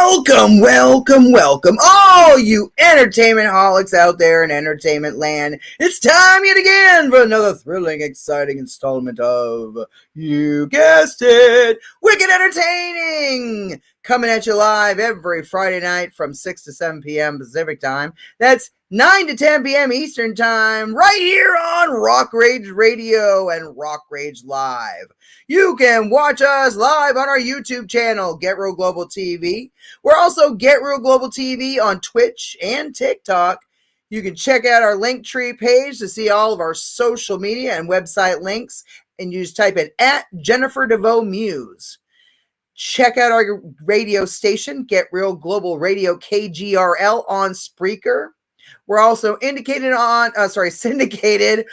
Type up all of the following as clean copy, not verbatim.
Welcome, all you entertainment holics out there in entertainment land. It's time yet again for another thrilling, exciting installment of, you guessed it, Wicked Entertaining! Coming at you live every Friday night from 6 to 7 p.m. Pacific time. That's 9 to 10 p.m. Eastern time, right here on Rock Rage Radio and Rock Rage Live. You can watch us live on our YouTube channel, Get Real Global TV. We're also Get Real Global TV on Twitch and TikTok. You can check out our Linktree page to see all of our social media and website links, and you just type in @Jennifer DeVoe Muse. Check out our radio station, Get Real Global Radio KGRL on Spreaker. We're also syndicated on iHeartRadio,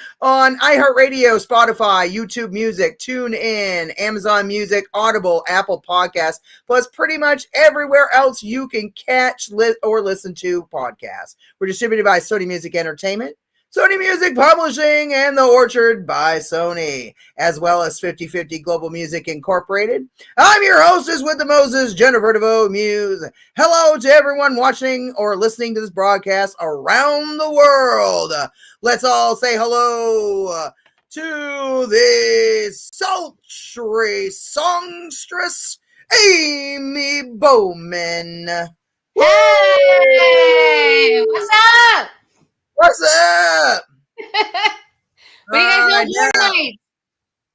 Spotify, YouTube Music, TuneIn, Amazon Music, Audible, Apple Podcasts, plus pretty much everywhere else you can catch or listen to podcasts. We're distributed by Sony Music Entertainment, Sony Music Publishing, and The Orchard by Sony, as well as 50/50 Global Music Incorporated. I'm your hostess with the Moses, Jennifer DeVoe Muse. Hello to everyone watching or listening to this broadcast around the world. Let's all say hello to the sultry songstress, Amy Bowman. Hey! What's up? What's up? What are you guys doing tonight?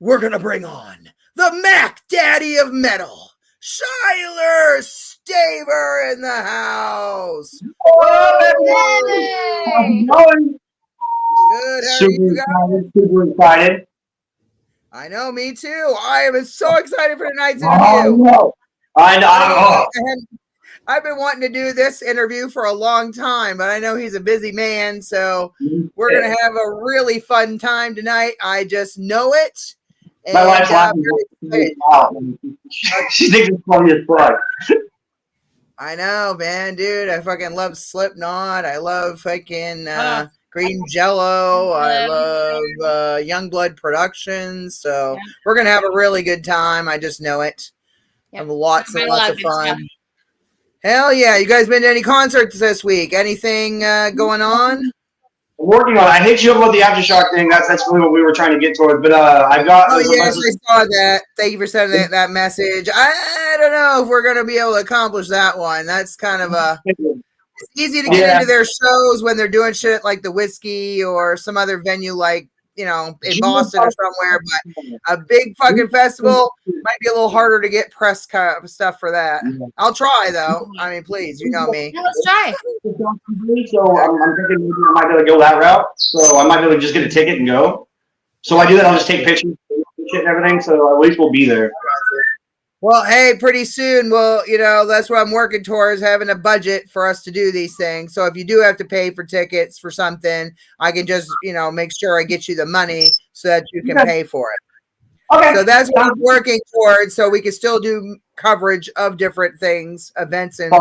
We're going to bring on the Mac Daddy of Metal, Shyler Staver in the house. What up, everyone? How's it going? Good. How are you guys? Super excited. I know, me too. I am so excited for tonight's Oh, interview. no. I know. I've been wanting to do this interview for a long time, but I know he's a busy man, so we're going to have a really fun time tonight. I just know it. My wife's laughing. She thinks it's funny as fuck. I know, man, dude. I fucking love Slipknot. I love fucking Green Jello. I love Youngblood Productions. So we're going to have a really good time. I just know it. Have lots and lots of fun. Stuff. Hell yeah. You guys been to any concerts this week? Anything going on? I'm working on it. I hit you up about the Aftershock thing. That's really what we were trying to get towards. But I've got... Oh, yes, I saw that. Thank you for sending that message. I don't know if we're going to be able to accomplish that one. That's kind of it's easy to get into their shows when they're doing shit like the Whiskey or some other venue like, you know, in Boston or somewhere, but a big fucking festival might be a little harder to get press stuff for that. I'll try though. I mean, please, you know me. Yeah, let's try. So I'm thinking maybe I might be able to go that route. So I might be able to just get a ticket and go. So I do that. I'll just take pictures and shit and everything. So at least we'll be there. Well, hey, pretty soon, well, you know, that's what I'm working towards, having a budget for us to do these things. So if you do have to pay for tickets for something, I can just, you know, make sure I get you the money so that you can pay for it. Okay. So that's what I'm working towards, so we can still do coverage of different things, events and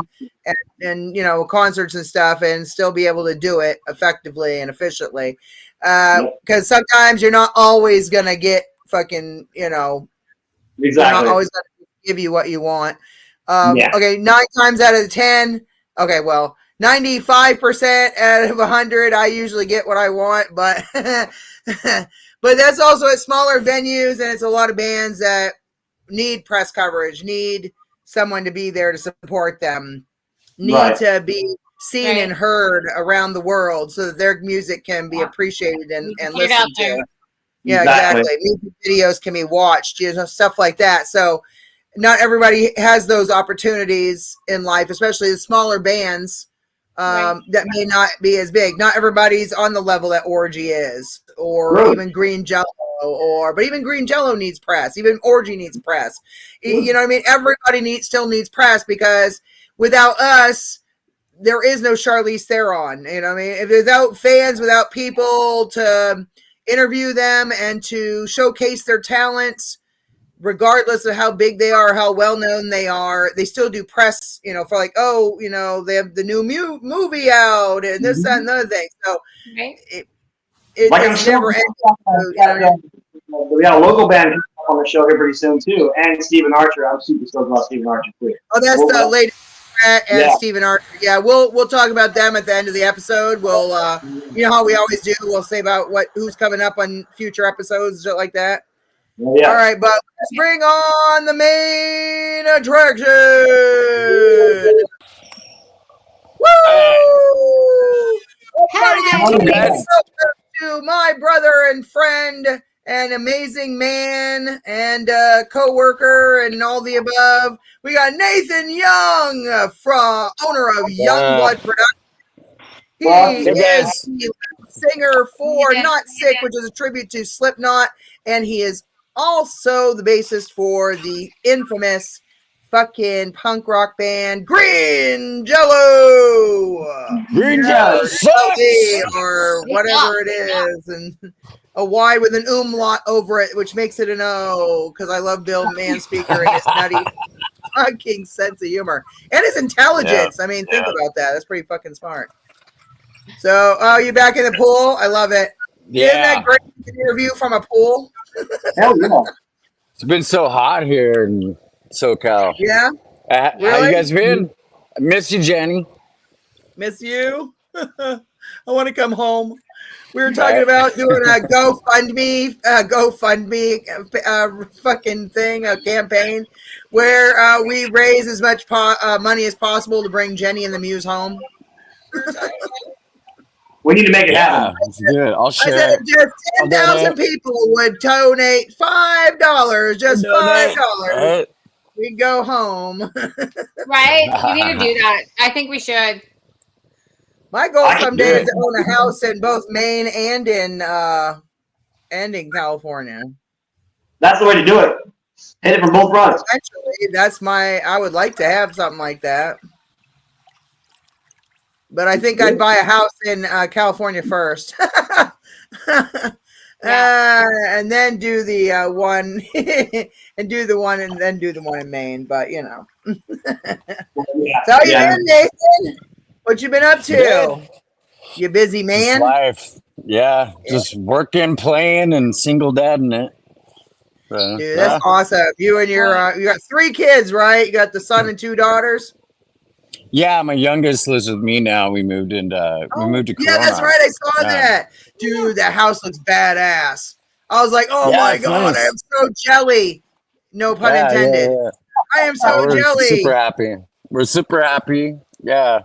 you know, concerts and stuff, and still be able to do it effectively and efficiently. Because sometimes you're not always going to get fucking, you know, exactly. You're not always going to give you what you want. Okay, 9 times out of 10. Okay, well, 95% out of 100, I usually get what I want, but but that's also at smaller venues, and it's a lot of bands that need press coverage, need someone to be there to support them, need to be seen and heard around the world so that their music can be appreciated and listened to. Yeah, exactly. Music videos can be watched, you know, stuff like that. So not everybody has those opportunities in life, especially the smaller bands that may not be as big. Not everybody's on the level that Orgy is, or even Green Jello, but even Green Jello needs press. Even Orgy needs press. You know what I mean? Everybody still needs press, because without us, there is no Charlize Theron. You know what I mean? If without fans, without people to interview them and to showcase their talents, regardless of how big they are, how well known they are, they still do press, you know, for like, oh, you know, they have the new movie out and this, that, and another thing. So it's never ending. We got a local band on the show here pretty soon too, and Stephen Archer. I'm super stoked about Stephen Archer too. Oh, that's the latest Brett and Stephen Archer. Yeah, we'll talk about them at the end of the episode. We'll you know how we always do. We'll say about who's coming up on future episodes, shit like that. Yeah. All right, but let's bring on the main attraction. Woo! Welcome to my brother and friend and amazing man and co-worker and all the above. We got Nathan Young, owner of Youngblood Productions. He is the singer for Knotsic, which is a tribute to Slipknot, and he is also the bassist for the infamous fucking punk rock band Green Jello. Green Jello or whatever it is, and a Y with an umlaut over it, which makes it an O, because I love Bill Manspeaker and his nutty fucking sense of humor and his intelligence. I mean, think about that. That's pretty fucking smart. So, you back in the pool? I love it. Yeah. Isn't that great interview from a pool? Hell yeah. It's been so hot here in SoCal. Yeah? Really? How you guys been? I miss you, Jenny. Miss you? I want to come home. We were talking about doing a GoFundMe fucking thing, a campaign, where we raise as much money as possible to bring Jenny and the Muse home. We need to make it happen. Good. I'll share. I said if just 10,000 people would donate $5, just $5, we go home. Right? We need to do that. I think we should. My goal someday is to own a house in both Maine and in California. That's the way to do it. Hit it from both fronts. Actually, I would like to have something like that. But I think I'd buy a house in California first. And then do the one and do the one and then do the one in Maine. But, you know. So how you been, Nathan? What you been up to? Good. You busy man? Just life. Yeah. Just working, playing, and single dadding it. So, dude, that's awesome. You and your you got 3 kids, right? You got the son and 2 daughters. Yeah, my youngest lives with me now. We moved to Corona. Yeah, that's right. I saw that. Dude, that house looks badass. I was like, oh my god, nice. I am so jelly. No pun intended. Yeah. I am so jelly. Super happy. We're super happy. Yeah.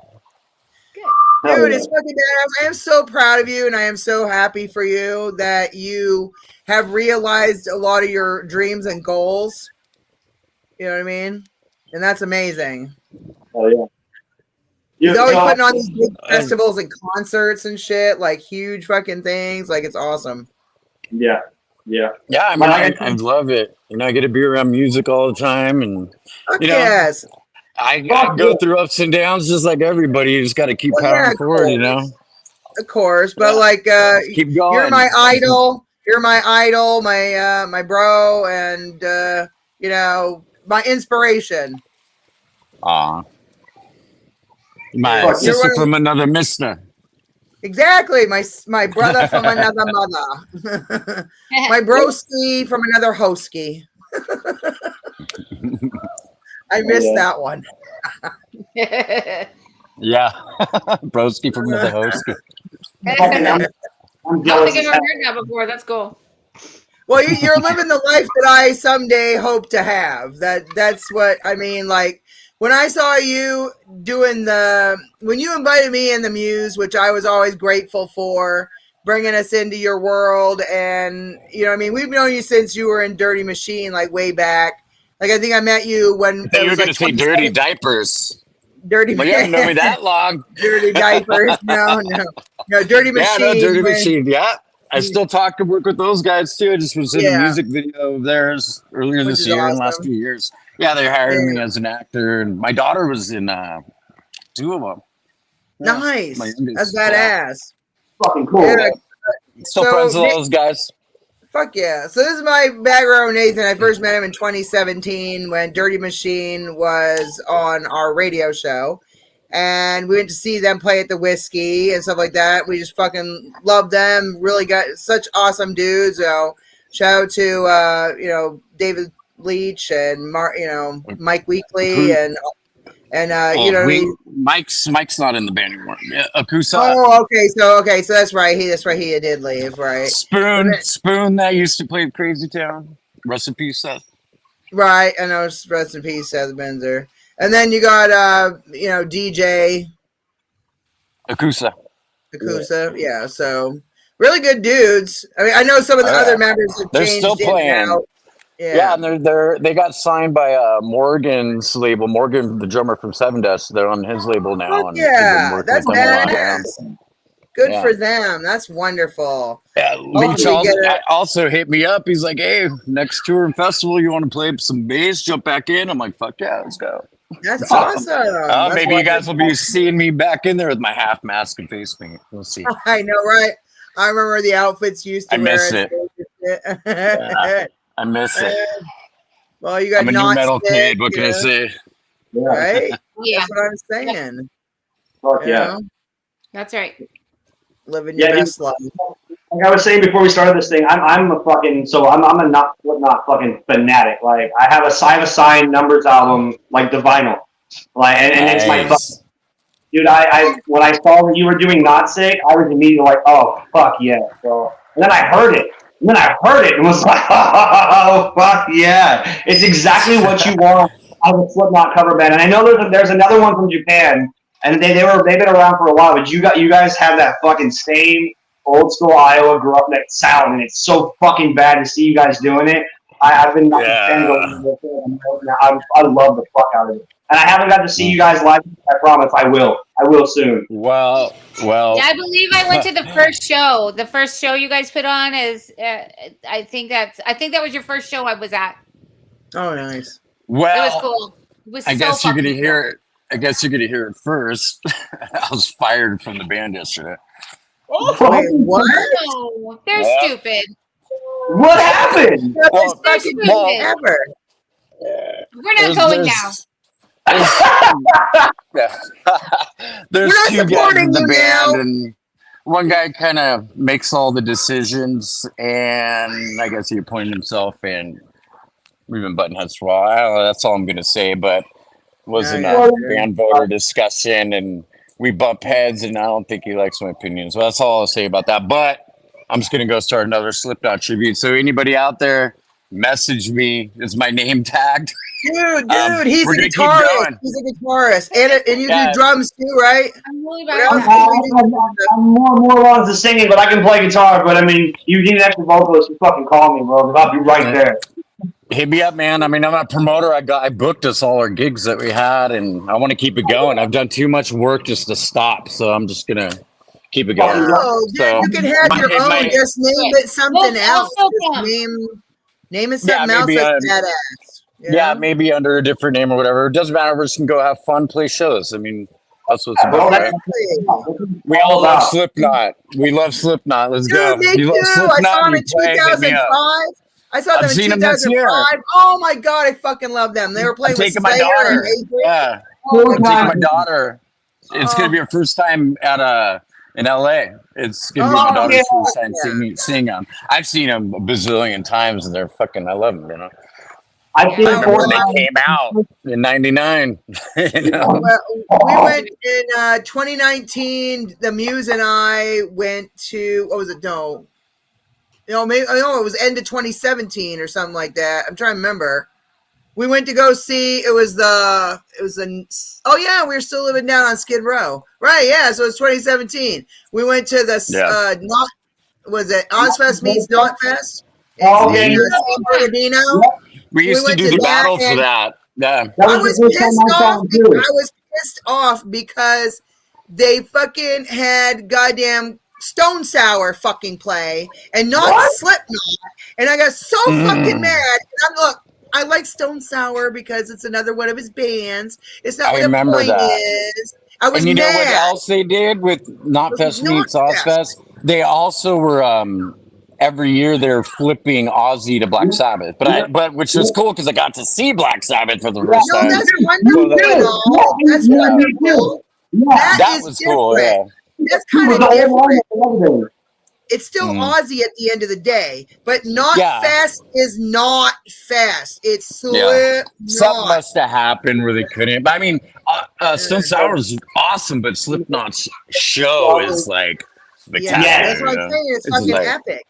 Dude, it's fucking badass. I am so proud of you, and I am so happy for you that you have realized a lot of your dreams and goals. You know what I mean? And that's amazing. Oh, yeah. He's always putting on these big festivals and concerts and shit, like huge fucking things. Like, it's awesome. Yeah. Yeah. Yeah, I mean, I love it. You know, I get to be around music all the time, and you know, I go through ups and downs just like everybody. You just got to keep powering forward, you know. Of course, but like, keep going. You're my idol. You're my idol, my bro, and you know, my inspiration. My sister from another mister. Exactly, my brother from another mother. My broski from another hoski. I missed that one. Yeah, broski from another hoski. I don't think I've ever heard that before. That's cool. Well, you're living the life that I someday hope to have. That's what I mean. Like, when I saw you doing when you invited me in the Muse, which I was always grateful for, bringing us into your world. And, you know what I mean? We've known you since you were in Dirty Machine, like way back. Like, I think I met you when you were going to say Dirty Diapers. Dirty. Well, you haven't known me that long. Dirty Diapers. No, Dirty Machine. Yeah, no, Dirty Machine. Yeah. I still work with those guys too. I just was in a music video of theirs earlier this year, in the last few years. Yeah, they hired me as an actor, and my daughter was in 2 of them. Yeah, nice. That's badass. Fucking cool. Yeah. Still friends with those guys. Fuck yeah. So this is my background, Nathan. I first met him in 2017 when Dirty Machine was on our radio show. And we went to see them play at the Whiskey and stuff like that. We just fucking loved them. Really got such awesome dudes. So shout out to, David Leach and Mike Weekly and And you know, Mike's not in the band anymore. Yeah, Akusa. Oh, okay, so that's right. He did leave, right? Spoon that used to play at Crazy Town. Rest in peace, Seth. Right, I know. Rest in peace, Seth Benzer. And then you got you know, DJ Akusa. Yeah. So really good dudes. I mean, I know some of the other members have they're changed still playing. Out. Yeah, and they got signed by Morgan's label. Morgan, the drummer from Seven Dust, they're on his label now. And yeah, that's badass. Good Yeah. for them. That's wonderful. Yeah, Leach also hit me up. He's like, "Hey, next tour and festival, you want to play some bass? Jump back in." I'm like, "Fuck yeah, let's go." That's awesome. That's maybe wonderful. You guys will be seeing me back in there with my half mask and face paint. We'll see. I know, right? I remember the outfits you used to wear. Miss it. Yeah. I miss it. Well, you got I'm a new metal kid. What can I say? Right? Yeah. That's what I'm saying. Fuck yeah. That's right. Living your best life. Like I was saying before we started this thing, I'm a fucking I'm a not fucking fanatic. Like I have a signed Numbers album, like the vinyl, like and nice. It's my dude. I when I saw that you were doing Knotsic, I was immediately like, oh fuck yeah. So and then I heard it. And was like, oh fuck yeah! It's exactly what you want out of a Slipknot cover band. And I know there's another one from Japan, and they've been around for a while. But you guys have that fucking same old school Iowa gruffneck sound, and it's so fucking bad to see you guys doing it. I've been I love the fuck out of it. And I haven't got to see you guys live. I promise I will. I will soon. Well. Yeah, I believe I went to the first show. The first show you guys put on is, I think that was your first show I was at. Oh, nice. Well, it was cool. It was I guess you're gonna hear it. I guess you're gonna hear it first. I was fired from the band yesterday. Oh, wait, what? No, they're stupid. What happened? They're stupid. Ever. We're not going now. There's two guys in the band, and one guy kind of makes all the decisions, and I guess he appointed himself, and we've been butting heads for a while. That's all I'm gonna say, but it wasn't a band voter discussion, and we bump heads, and I don't think he likes my opinions. So that's all I'll say about that. But I'm just gonna go start another Slipknot tribute. So anybody out there, message me. Is my name tagged? Dude, he's a guitarist. He's a guitarist, and you do drums too, right? I'm really bad. I'm more along to singing, but I can play guitar. But I mean, you need an extra vocalist. You fucking call me, bro. I'll be right there. Hit me up, man. I mean, I'm a promoter. I booked us all our gigs that we had, and I want to keep it going. I've done too much work just to stop, so I'm just gonna keep it going. Oh, so you can have your own. Just name it something else. Name it something else that's badass. Yeah, maybe under a different name or whatever. It doesn't matter. We're just gonna go have fun, play shows. I mean, that's what it's about. Right? We all love Slipknot. We love Slipknot. Let's go. Me too. I saw them in 2005. I saw them in 2005. Oh my god, I fucking love them. They were playing with my daughter. Yeah, I'm taking my daughter. It's gonna be her first time at in LA. It's gonna be my daughter's first time seeing them. I've seen them a bazillion times, and they're fucking. I love them. You know. I think when they came out in '99. You know? We went in 2019. The Muse and I went to what was it? No, maybe it was end of 2017 or something like that. I'm trying to remember. We went to go see. We were still living down on Skid Row, right? Yeah, so it's 2017. We went to the was it Ozfest meets Knotfest in San Bernardino. We used to do the battle for that. Yeah. I was pissed off because they fucking had goddamn Stone Sour fucking play and not Slipknot. And I got so fucking mad. And I like Stone Sour because it's another one of his bands. It's not what the point is. I was mad. And you know what else they did with Knotfest meets Ozfest? They also were every year they're flipping Ozzy to Black Sabbath, but which was cool because I got to see Black Sabbath for the first time. That's wonderful. That's wonderful. That was cool. Yeah, that's kind of different. it's still Ozzy at the end of the day, but not fast is not fast. It's Slipknot. Something must have happened where they couldn't. I mean, Stone Sour is awesome, but Slipknot's show is like spectacular. Yeah, that's what I'm saying. It's fucking epic.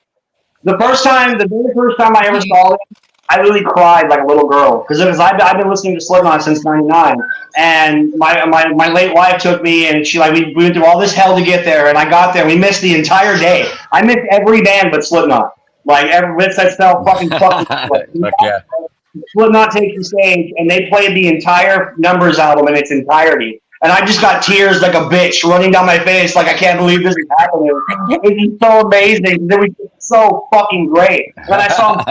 The very first time I ever saw it, I really cried like a little girl because I've been listening to Slipknot since '99, and my late wife took me, and we went through all this hell to get there, and I got there. We missed the entire day. I missed every band but Slipknot. Like that's how fucking. Yeah. Slipknot takes the stage, and they played the entire Numbers album in its entirety. And I just got tears like a bitch running down my face, like I can't believe this is happening. It was so amazing. It was so fucking great. When I saw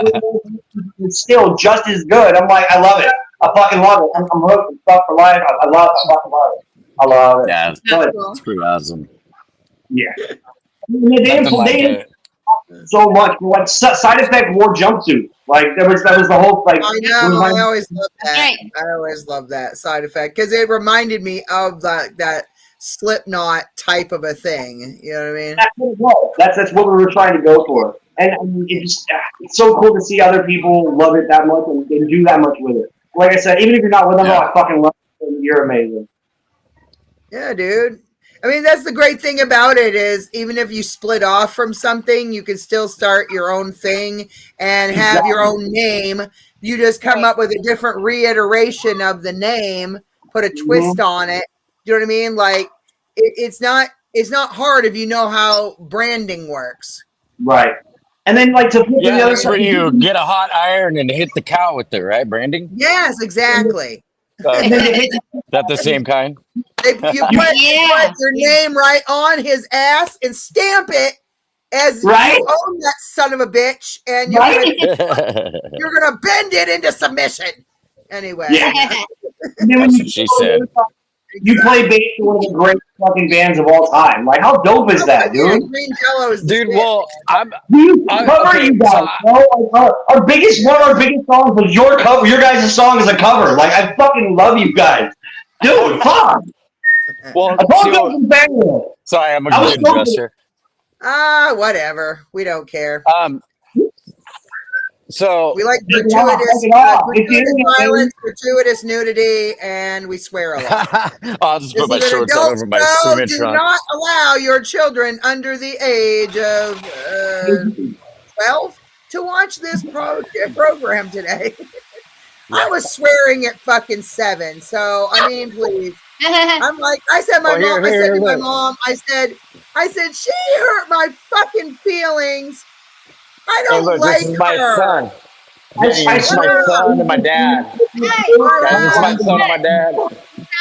it's still just as good. I'm like, I love it. I fucking love it. I'm hooked and stuff for life. I fucking love it. I love it. Yeah, it's pretty awesome. Yeah. They so much. Like Side Effect wore jumpsuit. Like that was the whole like. I know. I always love that. I always love that Side Effect because it reminded me of that Slipknot type of a thing. You know what I mean? That's what it was. That's what we were trying to go for, and it's so cool to see other people love it that much and do that much with it. Like I said, even if you're not with them, I fucking love it. You're amazing. Yeah, dude. I mean, that's the great thing about it is even if you split off from something, you can still start your own thing and have your own name. You just come up with a different reiteration of the name, put a twist on it. You know what I mean? Like it's not hard if you know how branding works. Right. And then like to put the other side, where you get a hot iron and hit the cow with it, right? Branding? Yes, exactly. That the same kind? You put your name right on his ass and stamp it as you own that son of a bitch, and you're gonna bend it into submission. Anyway, and then when she said. You play bass for one of the great fucking bands of all time. Like, how dope is that, dude? Green Jello is you guys. Our biggest songs was your cover. Your guys' song is a cover. Like, I fucking love you guys, dude. Fuck. Well, sorry, I'm a good dresser. Whatever. We don't care. So we like gratuitous violence, gratuitous nudity, and we swear a lot. I'll just put my shorts over my cement do trunk. not allow your children under the age of 12 to watch this program today. I was swearing at fucking 7, so I mean, please. I'm like, I said to my mom, I said she hurt my fucking feelings. I don't like this is my son. This is my son and my dad. This is my son and my dad.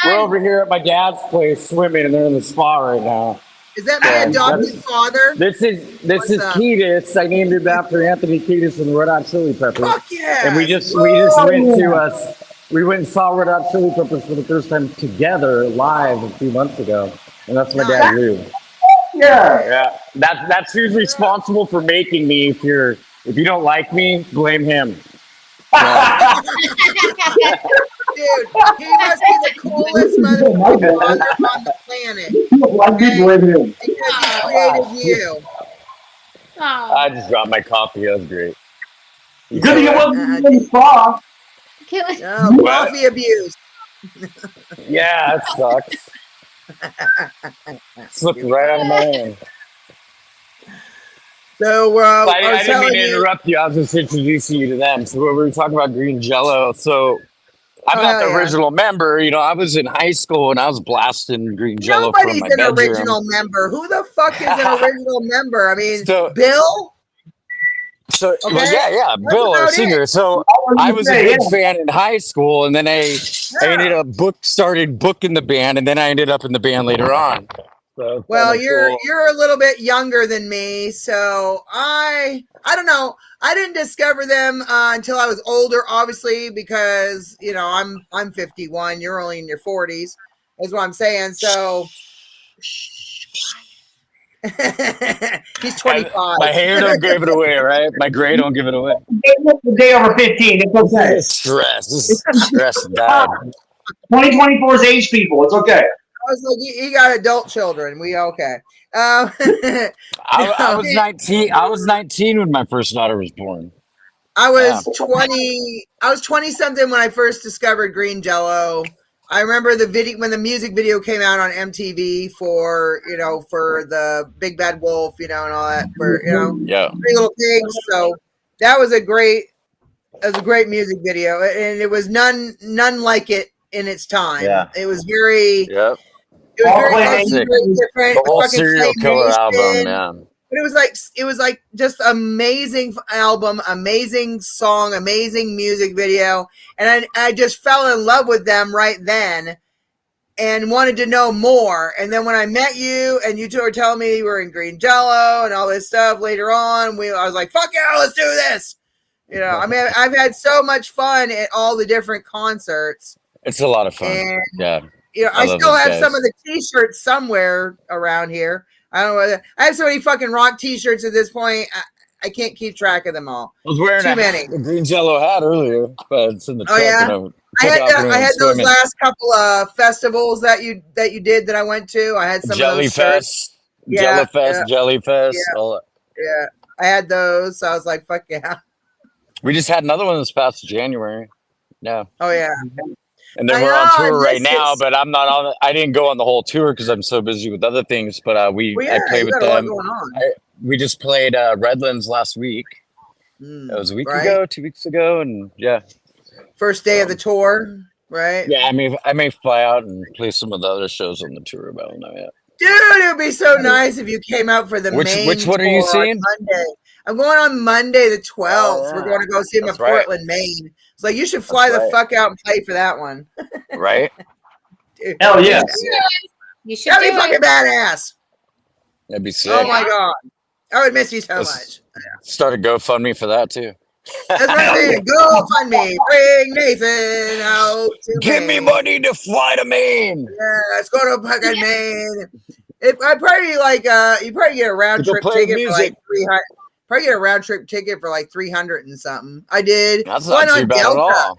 We're over here at my dad's place swimming, and they're in the spa right now. Is that my adopted father? This is Kiedis. I named him after Anthony Kiedis and the Red Hot Chili Peppers. Fuck yeah! And we went and saw Red Hot Chili Peppers for the first time together live a few months ago, and that's my dad Lou. Yeah. That's who's responsible for making me. If you don't like me, blame him. Dude, he must be the coolest motherfucker on the planet. Because he created you. I just dropped my coffee. That was great. Good to get one in the spa. Coffee abuse. Yeah, that sucks. Slipped right out of my hand. So I didn't mean to interrupt you. I was just introducing you to them. So we were talking about Green Jello. So I'm not the original member. You know, I was in high school and I was blasting Green Jello from my bedroom. Nobody's an original member. Who the fuck is an original member? I mean, Bill? So Bill, our singer. So I was a big fan in high school, and then I ended up started booking the band, and then I ended up in the band later on. So you're a little bit younger than me, so I don't know. I didn't discover them until I was older, obviously, because I'm 51. You're only in your 40s. Is what I'm saying. So. He's 25. My hair don't give it away, right? My gray don't give it away. The day over 15. It's okay. Stress. This is stress. God. 2024's age people. It's okay. was like, he got adult children. We okay. I was 19. I was 19 when my first daughter was born. I was 20. I was 20 something when I first discovered green Jello. I remember the video when the music video came out on MTV for for the Big Bad Wolf, and all that for Three Little Pigs. So that was a great music video, and it was none like it in its time. Yeah. It was very. Yep. It was very different. The whole Serial Killer album, yeah. But it was like just amazing album, amazing song, amazing music video, and I just fell in love with them right then, and wanted to know more. And then when I met you, and you two were telling me you were in Green Jello and all this stuff later on, I was like, "Fuck yeah, let's do this!" I mean, I've had so much fun at all the different concerts. It's a lot of fun. And, I still have some of the T-shirts somewhere around here. I don't know whether I have so many fucking rock T-shirts at this point. I can't keep track of them all. I was wearing a green Jello hat earlier, but it's in the truck. Oh yeah, I had those last couple of festivals that you did that I went to. I had some Jellyfest, Jellyfest. Yeah, I had those. So I was like, fuck yeah. We just had another one this past January. Yeah. Oh yeah. And then we're on tour right now, but I'm not on. I didn't go on the whole tour because I'm so busy with other things. But I played with them. We just played Redlands last week. That was a week ago, 2 weeks ago, and yeah. First day of the tour, right? Yeah, I may fly out and play some of the other shows on the tour, but I don't know yet. Dude, it would be so nice if you came out for the main. Which one are you seeing? Monday. I'm going on Monday the 12th. Oh, yeah. We're going to go see him in Portland, Maine. It's like you should fly the fuck out and play for that one. Right? Dude, hell yeah. You should. That'd be fucking badass. That'd be sick. Oh my god. I would miss you so much. Start a GoFundMe for that too. That's right. GoFundMe. Bring Nathan out. Give me money to fly to Maine. Yeah, let's go to fucking Maine. I'd probably you probably get a round trip ticket for like 300. Probably get a round trip ticket for like 300 and something. I did. That's not too bad at all.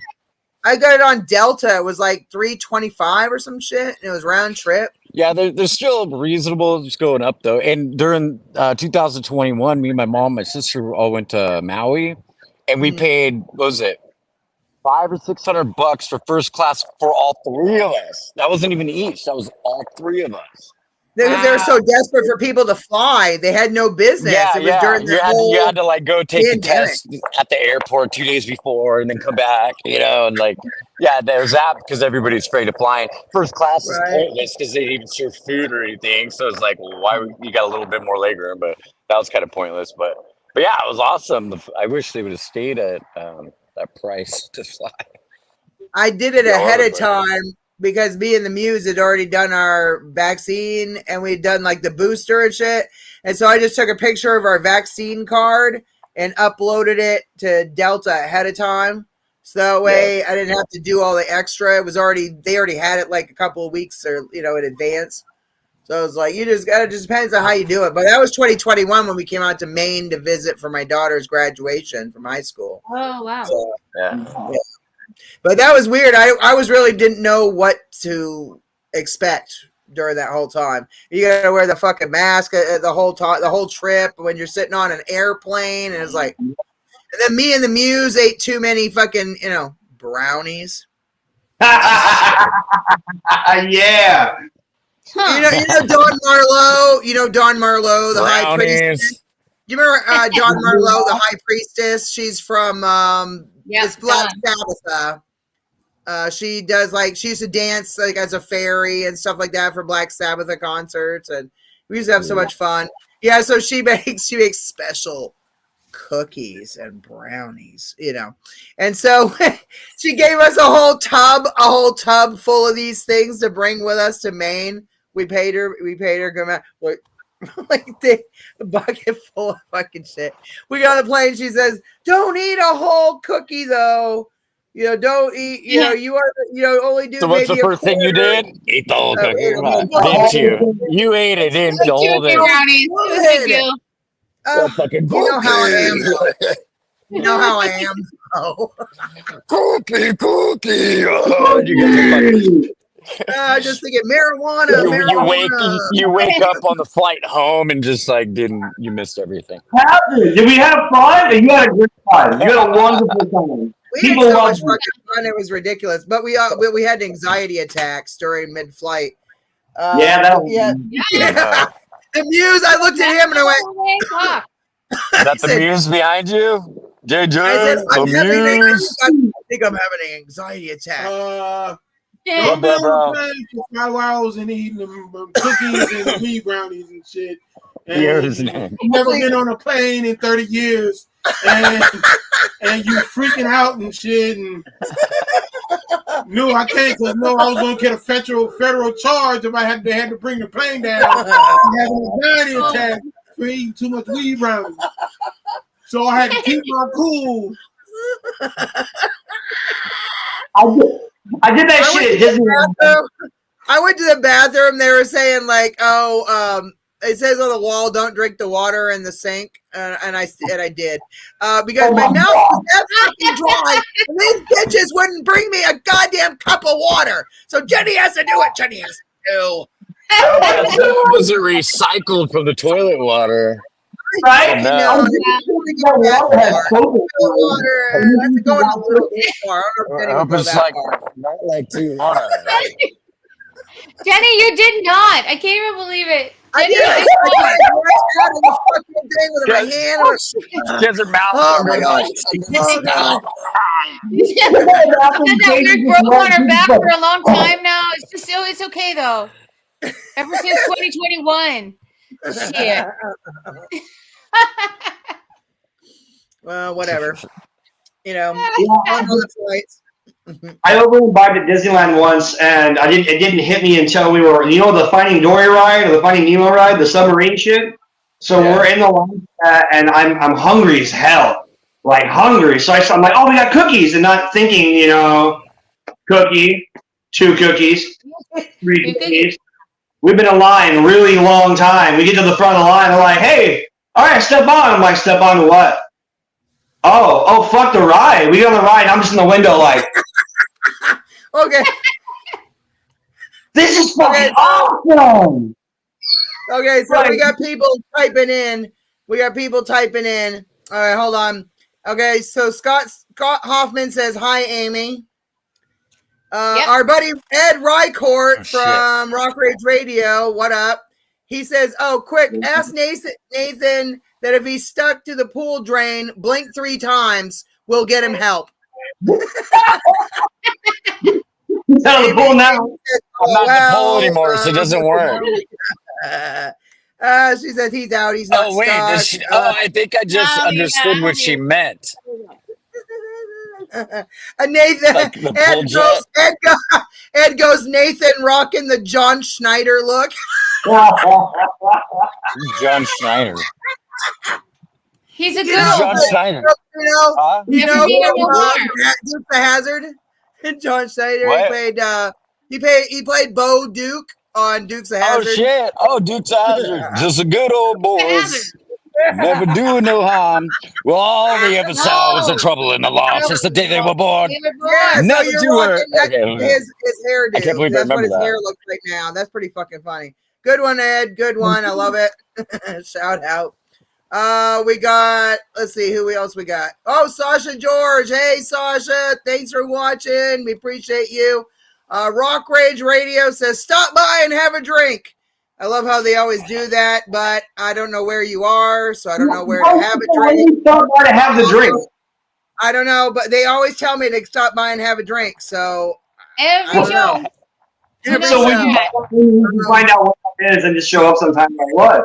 I got it on Delta. It was like 325 or some shit. And it was round trip. Yeah, they're still reasonable. Just going up though. And during 2021, me, my mom, my sister all went to Maui, and we paid, what was it, $500 or $600 for first class for all three of us. That wasn't even each. That was all three of us. They were so desperate for people to fly. They had no business. Yeah, it was during you had to like go take the test at the airport 2 days before and then come back, and like, yeah, there's that because everybody's afraid of flying. First class is pointless because they didn't even serve food or anything. So it's like, well, why you got a little bit more legroom, but that was kind of pointless. But yeah, it was awesome. I wish they would have stayed at that price to fly. I did it ahead of time. Because me and the Muse had already done our vaccine and we'd done like the booster and shit. And so I just took a picture of our vaccine card and uploaded it to Delta ahead of time. So that way I didn't have to do all the extra. They already had it like a couple of weeks or, in advance. So I was like, just depends on how you do it. But that was 2021 when we came out to Maine to visit for my daughter's graduation from high school. Oh, wow. So, yeah. But that was weird. I was really didn't know what to expect during that whole time. You gotta wear the fucking mask the whole trip when you're sitting on an airplane, and it's like, and then me and the Muse ate too many fucking brownies. Yeah. Huh. Don Marlowe. Don Marlowe, the high priestess. Do you remember Don Marlowe, the high priestess? She's from it's Black Sabbath. She does she used to dance as a fairy and stuff like that for Black Sabbath concerts, and we used to have so much fun. Yeah, so she makes special cookies and brownies, and so she gave us a whole tub full of these things to bring with us to Maine. We paid her come out a bucket full of fucking shit. We got on the plane. She says, "Don't eat a whole cookie, though. Don't eat. You are. Only do." So what's the first thing you did? Eat the whole cookie. Didn't you? You ate it, didn't you? It was a big deal. You know how I am. You know how I am. Oh, cookie. Oh, you Just thinking marijuana. You wake up on the flight home and just like you missed everything. Did we have fun? You had a great time. You had a wonderful time. We had so much fucking fun, it was ridiculous. But we had anxiety attacks during mid-flight. Yeah. The Muse, I looked at him and I went, Is that the Muse behind you? JJ, I think I'm having an anxiety attack. I've been on the plane for 5 hours and eating them cookies and weed brownies and shit. And never been on a plane in 30 years. And you freaking out and shit. And knew I can't because I was going to get a federal charge if they had to bring the plane down. I had an anxiety attack for eating too much weed brownies. So I had to keep my cool. I did that shit at Disney. I went to the bathroom. They were saying like, it says on the wall, "Don't drink the water in the sink," and I did because my mouth was that fucking dry. And these bitches wouldn't bring me a goddamn cup of water, so Jenny has to do it. Jenny has to do. Was it recycled from the toilet water? Right? No. Water. That's going a little too far. I hope it's like not like too long. Jenny, you did not. I can't even believe it. I did. I the fucking thing with my hand. She has her mouth. Oh my god! That weird growth on her back for a long time now. It's okay though. Ever since 2021. Shit. Well, whatever. You know, on the flights. I over-imbibed at Disneyland once, and it didn't hit me until we were, the Finding Dory ride or the Finding Nemo ride, the submarine shit. So we're in the line, and I'm hungry as hell, like hungry. So I'm like, oh, we got cookies, and not thinking, cookie, 2 cookies, 3 cookies. We've been in line a really long time. We get to the front of the line. They're like, hey, all right, step on. I'm like, step on to what? Oh, fuck the ride. We get on the ride. I'm just in the window like. Okay. This is fucking awesome. Okay, so we got people typing in. All right, hold on. Okay, so Scott Hoffman says, hi, Amy. Our buddy Ed Rycourt from Rock Rage Radio, what up? He says, oh, quick, ask Nathan that if he's stuck to the pool drain, blink 3 times, we'll get him help. He's out of the pool now. I'm not in the pool anymore, so it doesn't work. She says he's out. He's not stuck. I think I just understood what she meant. Nathan, Like Ed goes, Nathan rocking the John Schneider look. John Schneider. He's a good John Schneider. Dukes of Hazzard. John Schneider. What? He played Bo Duke on Dukes of Hazzard. Oh shit! Oh, Dukes of Hazzard. Just a good old boys. Never do no harm. Well, all they ever saw was the trouble and the loss. Since the day they were born. Yeah, never so do her. His hair I can't believe That's what his that. hair looks like now. That's pretty fucking funny. Good one, Ed. Good one. I love it. Shout out. We got, let's see who else we got. Oh, Sasha George. Hey, Sasha. Thanks for watching. We appreciate you. Rock Rage Radio says, stop by and have a drink. I love how they always do that, but I don't know where you are, so I don't know where to have a drink. Stop by to have the drink. I don't know, but they always tell me to stop by and have a drink, so every show. So we can find out what it is and just show up sometime like what?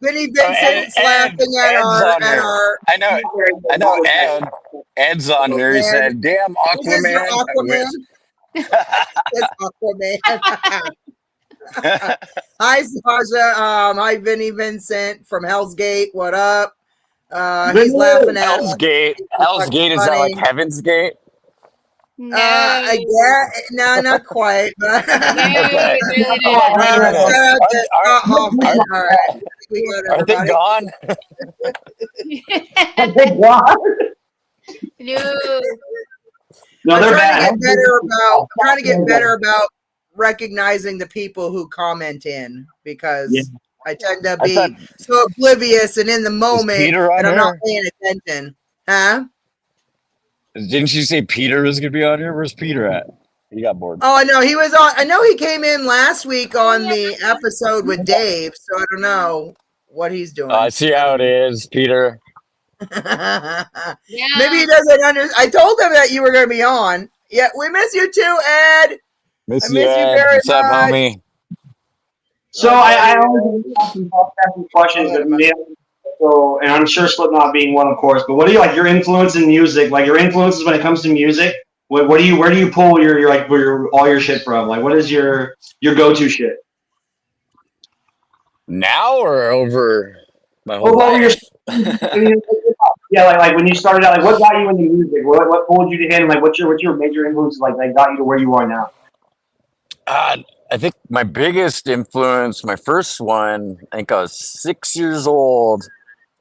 Vinny Vincent's laughing at our. I know. Ed's on here. He said, "Damn Aquaman." It's Aquaman. Hi, Sasha. Hi, Vinny Vincent from Hell's Gate. What up? He's laughing at Hell's Gate. Hell's Gate, is that like Heaven's Gate? No. No, not quite. But Are they gone? No. No, they're bad. I'm trying to get better about recognizing the people who comment in because I tend to be so oblivious and in the moment and I'm not paying attention. Huh? Didn't you say Peter was gonna be on here? Where's Peter at? He got bored. Oh, I know he was on. I know he came in last week on the episode with Dave, so I don't know what he's doing. I see how it is, Peter. Maybe he doesn't understand. I told him that you were going to be on. Yeah, we miss you too, Ed. Miss you very What's much. Up, homie? So I always ask some questions so, and I'm sure Slipknot being one, of course. But what do you like? Your influence in music, like your influences when it comes to music. Where do you pull your like all your shit from? Like, what is your go-to shit? Now or over my whole life? Yeah, like when you started out, like what got you into music? What pulled you to him? Like, what's your major influence? Like got you to where you are now? I think my biggest influence, my first one, I think I was 6 years old,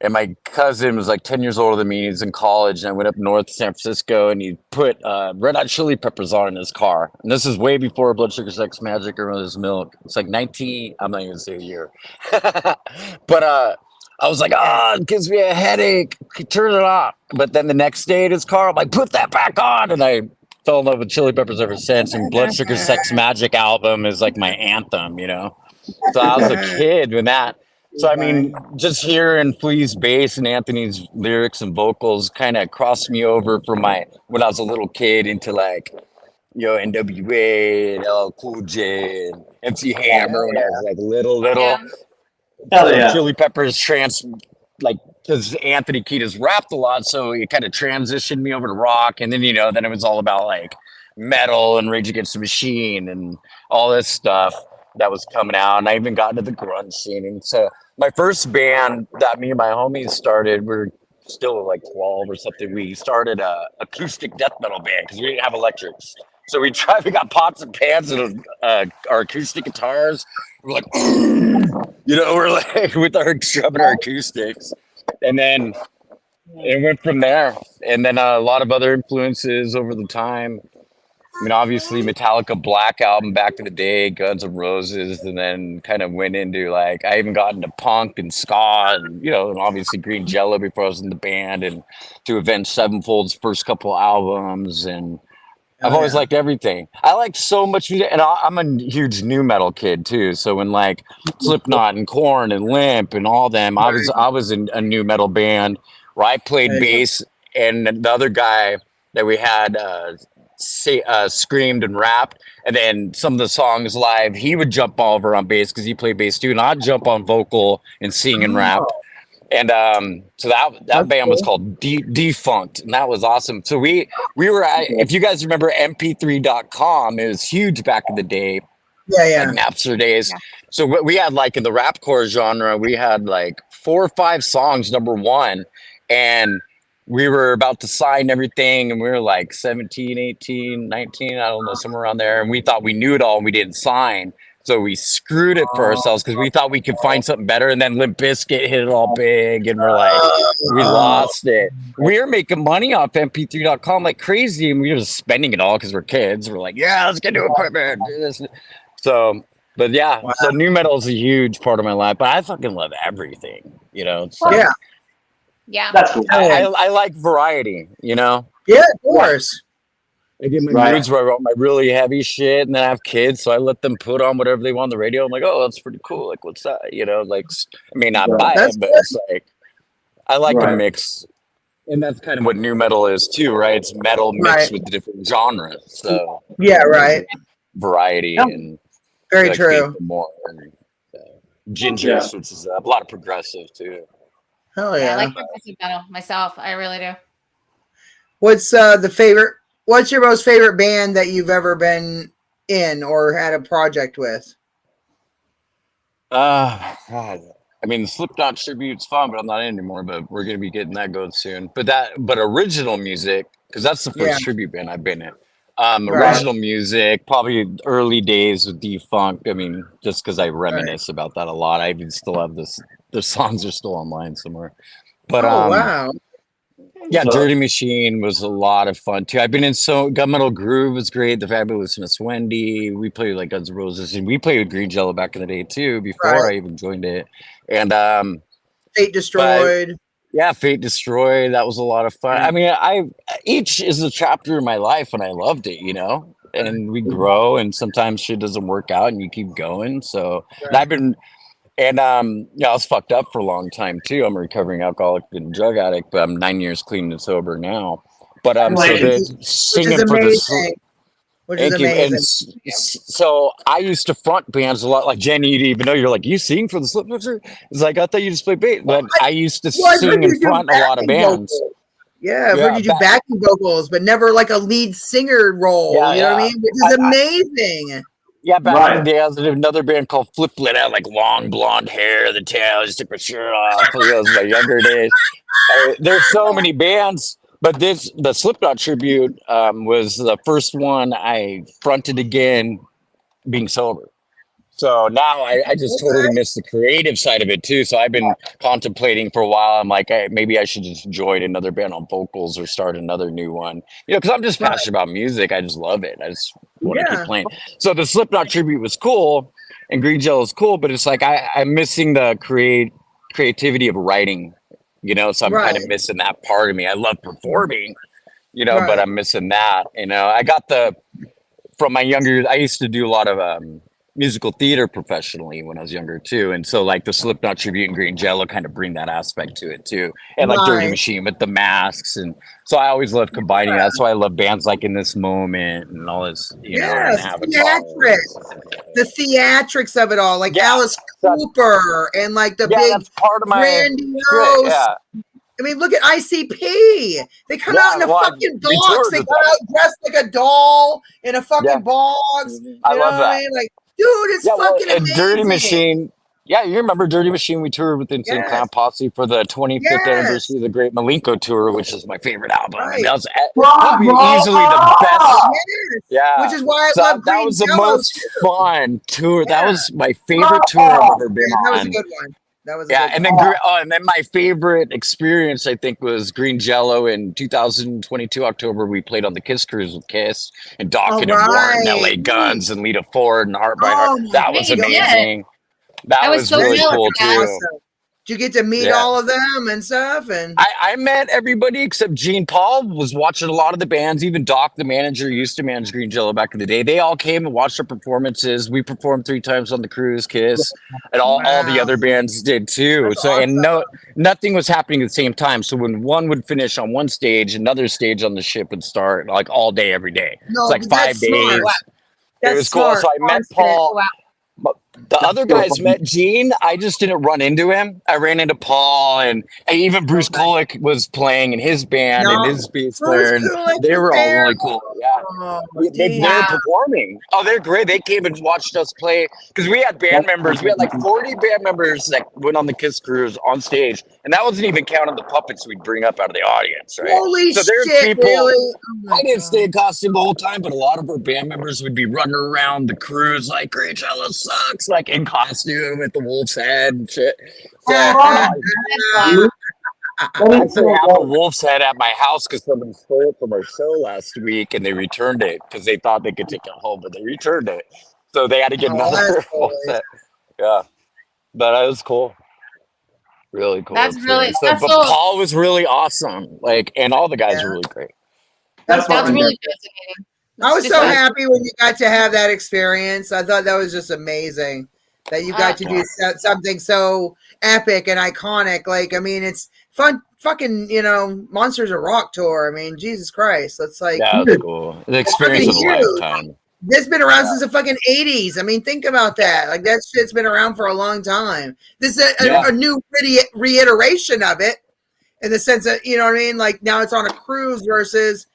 and my cousin was like 10 years older than me. He's in college, and I went up north to San Francisco, and he put Red Hot Chili Peppers on in his car. And this is way before Blood Sugar Sex Magic or Mother's Milk. It's like 19, I'm not even gonna say a year. But I was like, it gives me a headache. Turn it off. But then the next day in his car, I'm like, put that back on. And I fell in love with Chili Peppers ever since. And Blood Sugar Sex Magic album is like my anthem, you know? So I was a kid when that. So, I mean, just hearing Flea's bass and Anthony's lyrics and vocals kind of crossed me over from when I was a little kid into like, NWA and LL Cool J and MC Hammer when I was like little. Yeah. Chili Peppers because Anthony Kiedis rapped a lot, so it kind of transitioned me over to rock, and then then it was all about like metal and Rage Against the Machine and all this stuff that was coming out, and I even got into the grunge scene. And so my first band that me and my homies started, we're still like 12 or something. We started a acoustic death metal band because we didn't have electrics. So we got pots and pans and our acoustic guitars. We're like, we're like with our drumming our acoustics, and then it went from there. And then a lot of other influences over the time. I mean, obviously Metallica Black Album back in the day, Guns N' Roses, and then kind of went into like I even got into punk and ska, and and obviously Green Jello before I was in the band, and to Avenged Sevenfold's first couple albums, and I've always liked everything. I like so much music, and I'm a huge nu metal kid too. So when like Slipknot and Korn and Limp and all them, I was in a nu metal band where I played bass, and the other guy that we had screamed and rapped, and then some of the songs live, he would jump over on bass because he played bass too, and I'd jump on vocal and sing and rap. And so that band was called Defunct, and that was awesome. So we were if you guys remember mp3.com, it was huge back in the day. Like Napster days. So we had like in the rapcore genre, we had like 4 or 5 songs #1, and we were about to sign everything, and we were like 17, 18, 19, I don't know, somewhere around there, and we thought we knew it all and we didn't sign. So we screwed it for ourselves because we thought we could find something better, and then Limp Bizkit hit it all big, and we're like, we lost it. We were making money off mp3.com like crazy, and we were just spending it all because we're kids. We're like, yeah, let's get new equipment. Do this. So, but yeah, so nu metal is a huge part of my life, but I fucking love everything, So, yeah, that's cool. I like variety, Yeah, of course. I get my moods where I wrote my really heavy shit, and then I have kids, so I let them put on whatever they want on the radio. I'm like, oh, that's pretty cool. Like, what's that? Like, I mean, not buy it, but it's like, I like a mix. And that's kind of what nu metal is too, right? It's metal mixed with different genres. So variety and very true. More ginger, which is a lot of progressive too. Hell yeah! I like progressive metal myself. I really do. What's What's your most favorite band that you've ever been in or had a project with? God. I mean, the Slipknot tribute's fun, but I'm not in anymore. But we're gonna be getting that going soon. But original music, because that's the first tribute band I've been in. Original music, probably early days with Defunct. I mean, just because I reminisce about that a lot. I even still have this. The songs are still online somewhere. But wow. Yeah, Dirty Machine was a lot of fun too. I've been in Gunmetal Groove was great. The Fabulous Miss Wendy. We played like Guns N' Roses, and we played with Green Jello back in the day too. Before I even joined it, and Fate Destroyed. Yeah, Fate Destroyed. That was a lot of fun. I mean, each is a chapter in my life, and I loved it. And we grow, and sometimes shit doesn't work out, and you keep going. So I've been. And I was fucked up for a long time too. I'm a recovering alcoholic and drug addict, but I'm 9 years clean and sober now. But singing for the which is amazing. And so I used to front bands a lot. Like Jenny, you even know you're like, you sing for the Slipknot? It's like I thought you just play bass, but I used to sing in front a lot of bands. Yeah, I've heard you do backing vocals, but never like a lead singer role. You know what I mean? Which is amazing. Yeah, back in the day, I was in another band called Flipknot. I had like long blonde hair, the tail. I just took my shirt off. That was my younger days. There's so many bands, but the Slipknot tribute was the first one I fronted again, being sober. So now I just totally miss the creative side of it too. So I've been contemplating for a while. I'm like, maybe I should just join another band on vocals or start another new one. Because I'm just passionate about music. I just love it. I just want to keep playing. So the Slipknot tribute was cool, and Green Jello is cool, but it's like I'm missing the creativity of writing. So I'm kind of missing that part of me. I love performing, but I'm missing that. I got from my younger years. I used to do a lot of musical theater professionally when I was younger too, and so like the Slipknot tribute and Green Jello kind of bring that aspect to it too, and like Dirty Machine with the masks, and so I always love combining that. So I love bands like In This Moment and all this, the theatrics of it all, like Alice Cooper and like the big part of my grandiose. I mean, look at ICP. They come out in a fucking box. They come out dressed like a doll in a fucking box. I love that. I mean? Like, dude, it's fucking amazing. Dirty Machine. Yeah, you remember Dirty Machine? We toured with Insane Clown Posse for the 25th anniversary of the Great Malenko Tour, which is my favorite album. And that was probably easily the best. Yeah, which is why I love Green Jello. That was the most fun tour. That was my favorite tour I've ever been on. That was a good one. That was and then my favorite experience, I think, was Green Jello in 2022 October. We played on the Kiss Cruise with Kiss and Dawkins and Warren, LA Guns and Lita Ford and Heart by Heart. That was amazing. That was so really cool too. Awesome. Did you get to meet all of them and stuff? And I met everybody except Gene. Paul was watching a lot of the bands. Even Doc, the manager, used to manage Green Jello back in the day. They all came and watched our performances. We performed 3 times on the cruise, Kiss, and all the other bands did too. That's awesome. And nothing was happening at the same time. So when one would finish on one stage, another stage on the ship would start like all day, every day. It's like 5 days. Wow. It was cool. So I met Paul. Wow. The other guys met Gene. I just didn't run into him. I ran into Paul, and even Bruce Kulick was playing in his band and his bass player. And they were all really cool. Yeah, they're performing. Oh, they're great. They came and watched us play because we had band members. We had like 40 band members that went on the Kiss Cruise on stage, and that wasn't even counting the puppets we'd bring up out of the audience. Right? Holy shit! People, really? I didn't stay in costume the whole time, but a lot of our band members would be running around the cruise like Green Jello sucks, like in costume with the wolf's head and shit. So, I actually have a wolf's head at my house because someone stole it from our show last week and they returned it because they thought they could take it home, but they returned it. So they had to get another wolf's head. Yeah. But it was cool. Really cool. That's really but Paul was really awesome. And all the guys were really great. That's really fascinating. I was so happy when you got to have that experience. I thought that was just amazing that you got to do something so epic and iconic. Like, I mean, it's fun. Fucking, Monsters of Rock tour. I mean, Jesus Christ. That's like, that's cool. The experience of a lifetime. This has been around since the fucking 80s. I mean, think about that. Like, that shit's been around for a long time. This is a new reiteration of it in the sense that, you know what I mean? Like, now it's on a cruise versus,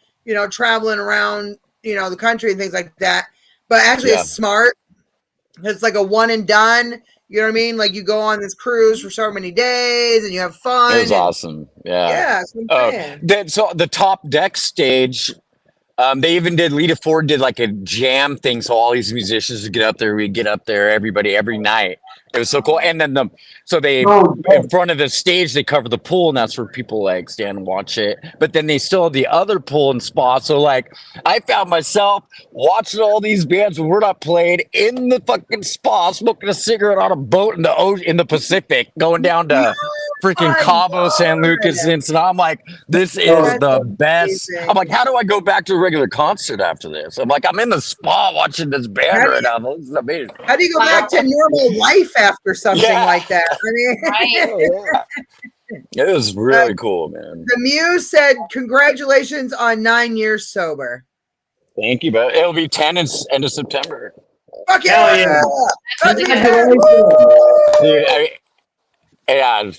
traveling around, the country and things like that. But actually, it's smart. It's like a one and done. You know what I mean? Like, you go on this cruise for so many days and you have fun. It was awesome. Yeah. Yeah. So the top deck stage They even did. Lita Ford did like a jam thing, so all these musicians would get up there. We'd get up there, everybody every night. It was so cool. And then in front of the stage they cover the pool, and that's where people like stand and watch it. But then they still have the other pool and spa. So like I found myself watching all these bands when we're not playing in the fucking spa, smoking a cigarette on a boat in the ocean, in the Pacific, going down to freaking Cabo San Lucas, and I'm like, this is the best. Amazing. I'm like, how do I go back to a regular concert after this? I'm like, I'm in the spa watching this band right now. This is amazing. How do you go back to normal life after something like that? I mean, it was really cool, man. The Muse said, "Congratulations on 9 years sober." Thank you, but it'll be 10 end of September. Fuck yeah! Yeah,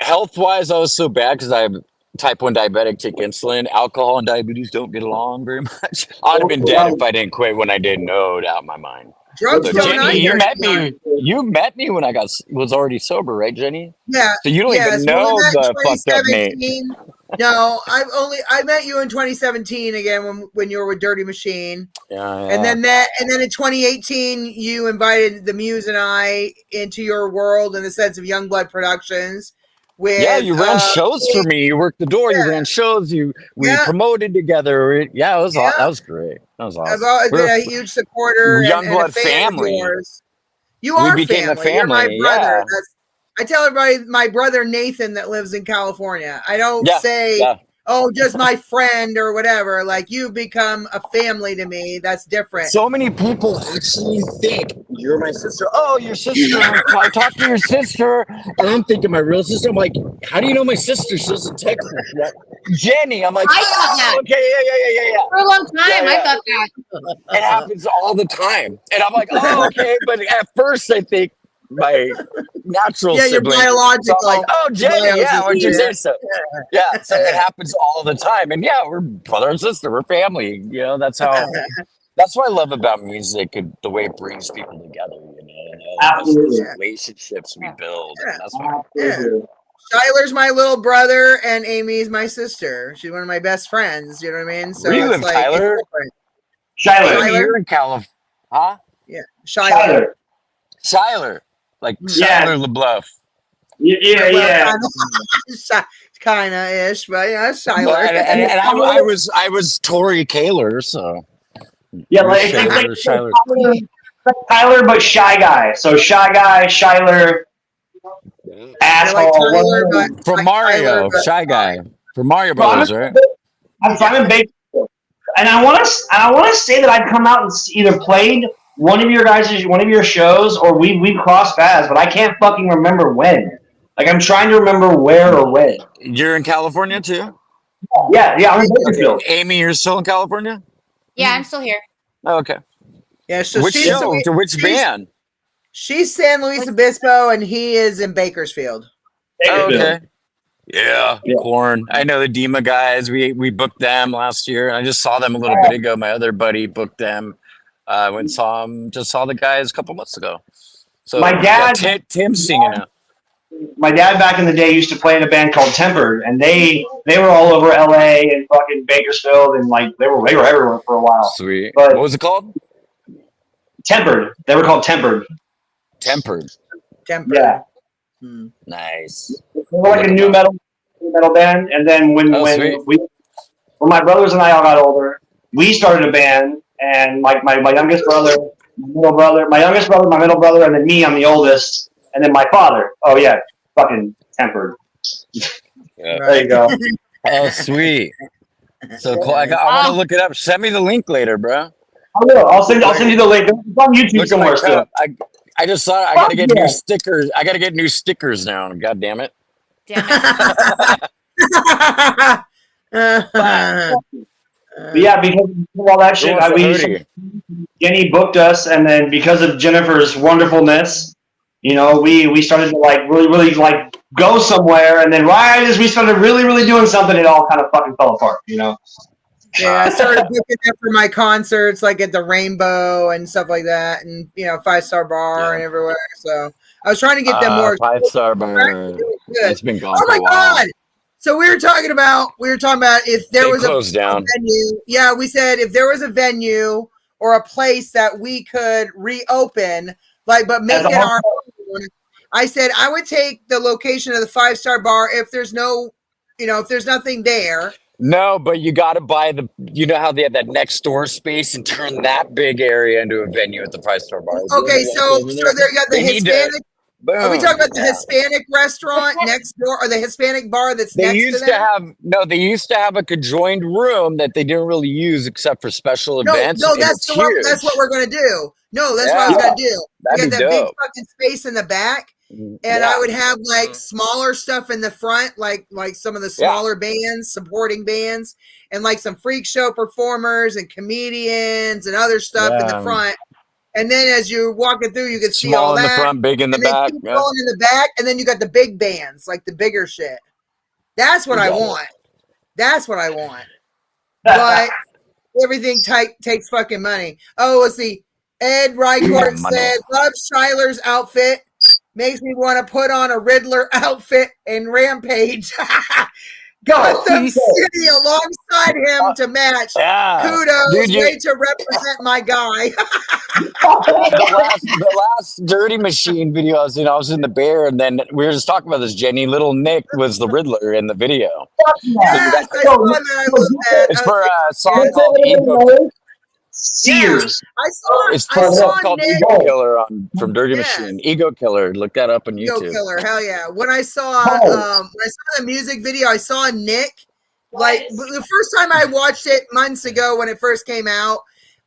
health-wise, I was so bad because I have type 1 diabetic, take insulin. Alcohol and diabetes don't get along very much. I'd have been dead if I didn't quit when I didn't know it out of my mind. Drugs don't Jenny, you met me when I was already sober, right, Jenny? Yeah. So you don't even know the fucked up Nate. No, I met you in 2017 again when you were with Dirty Machine. Yeah. And then in 2018 you invited the Muse and I into your world in the sense of Youngblood Productions. You ran shows for me. You worked the door. You ran shows. We promoted together. That was great. That was awesome. I've always been a huge supporter. Youngblood family. You are we became family. You're my brother. I tell everybody my brother Nathan that lives in California. I don't say, oh, just my friend or whatever. Like, you've become a family to me. That's different. So many people actually think you're my sister. Oh, your sister. I talked to your sister. And I'm thinking my real sister. I'm like, how do you know my sister? She lives in Texas. Jenny. I'm like, I thought that. Okay, yeah. For a long time, I thought that. It happens all the time. And I'm like, oh, okay. But at first, I think my natural sibling. You're biological. So I'm like, oh, Jenny, what'd you say so? Yeah, so it happens all the time. And we're brother and sister, we're family. You know, that's what I love about music and the way it brings people together, you know. Absolutely. Relationships we build. Yeah. That's what Shyler's my little brother and Amy's my sister. She's one of my best friends. You know what I mean? So where you live, Tyler? Shyler. You're in California. Huh? Yeah. Shyler. Like Shyler LeBluff. Yeah. Kind of ish, but Shyler. And I was Tori Kaler, so like Tyler, but Shy Guy. So Shy Guy, Shyler, asshole. Like from Mario, Shy Guy. From Mario Brothers, right? I'm in Bakersfield, and I want to say that I've come out and either played one of your shows, or we crossed paths, but I can't fucking remember when. Like, I'm trying to remember where or when. You're in California too? Yeah, I'm in Bakersfield. Amy, you're still in California? Yeah, I'm still here. Oh, okay. Yeah, so which band? She's San Luis Obispo, and he is in Bakersfield. Okay. Yeah, Korn. I know the Dima guys. We booked them last year. I just saw them a little bit ago. My other buddy booked them. I went and saw the guys a couple months ago. So my dad, Tim's singing now. My dad back in the day used to play in a band called Tempered, and they were all over LA and fucking Bakersfield, and like they were everywhere for a while. Sweet. But what was it called? Tempered. They were called Tempered. Tempered. Yeah. Nice. They were like a new metal band, and then when my brothers and I all got older, we started a band, and like my youngest brother, my middle brother, and then me, I'm the oldest, and then my father. Oh yeah, fucking Tempered. There you go. Oh, sweet. So cool. I want to look it up. Send me the link later, bro. I will. I'll send you the link. It's on YouTube somewhere still. I just saw it. I gotta get new stickers. I gotta get new stickers now. God damn it. Yeah, because of all that shit, Jenny booked us, and then because of Jennifer's wonderfulness, you know, we started to like really like go somewhere, and then right as we started really doing something, it all kind of fucking fell apart, you know. Yeah, I started booking up for my concerts, like at the Rainbow and stuff like that, and 5-Star Bar and everywhere. So I was trying to get them more 5-Star Bar. It's been gone. Oh my god! So we were talking about if there was closed down. venue. Yeah, we said if there was a venue or a place that we could reopen, but make it our own. I said I would take the location of the 5-star bar if there's no, if there's nothing there. No, but you got to buy you know how they have that next door space and turn that big area into a venue at the 5-star bar. Okay, so there you got the Hispanic. Are we talking about the Hispanic restaurant next door, or the Hispanic bar that's next to them? They used to have a conjoined room that they didn't really use except for special events. No, that's what we're gonna do. No, that's what I was gonna do. We got that big fucking space in the back, and I would have like smaller stuff in the front, like some of the smaller bands, supporting bands, and like some freak show performers and comedians and other stuff in the front. And then as you're walking through, you can see all that. Small in the front, big in the back. Keep going in the back, and then you got the big bands, like the bigger shit. That's what I want. That's what I want. But everything takes fucking money. Oh, let's see. Ed Rycourt said, "Love Shiler's outfit. Makes me want to put on a Riddler outfit and rampage." Gotham City alongside him to match. Kudos, way to represent my guy. the last Dirty Machine video I was in the Bear, and then we were just talking about this, Jenny. Little Nick was the Riddler in the video. Yes, I saw that. It's for a song called Ego. Sears. It's called Nick. Ego Killer from Dirty Machine. Ego Killer. Look that up on YouTube. Ego Killer. Hell yeah. When I saw the music video, I saw Nick. Like the first time I watched it months ago when it first came out,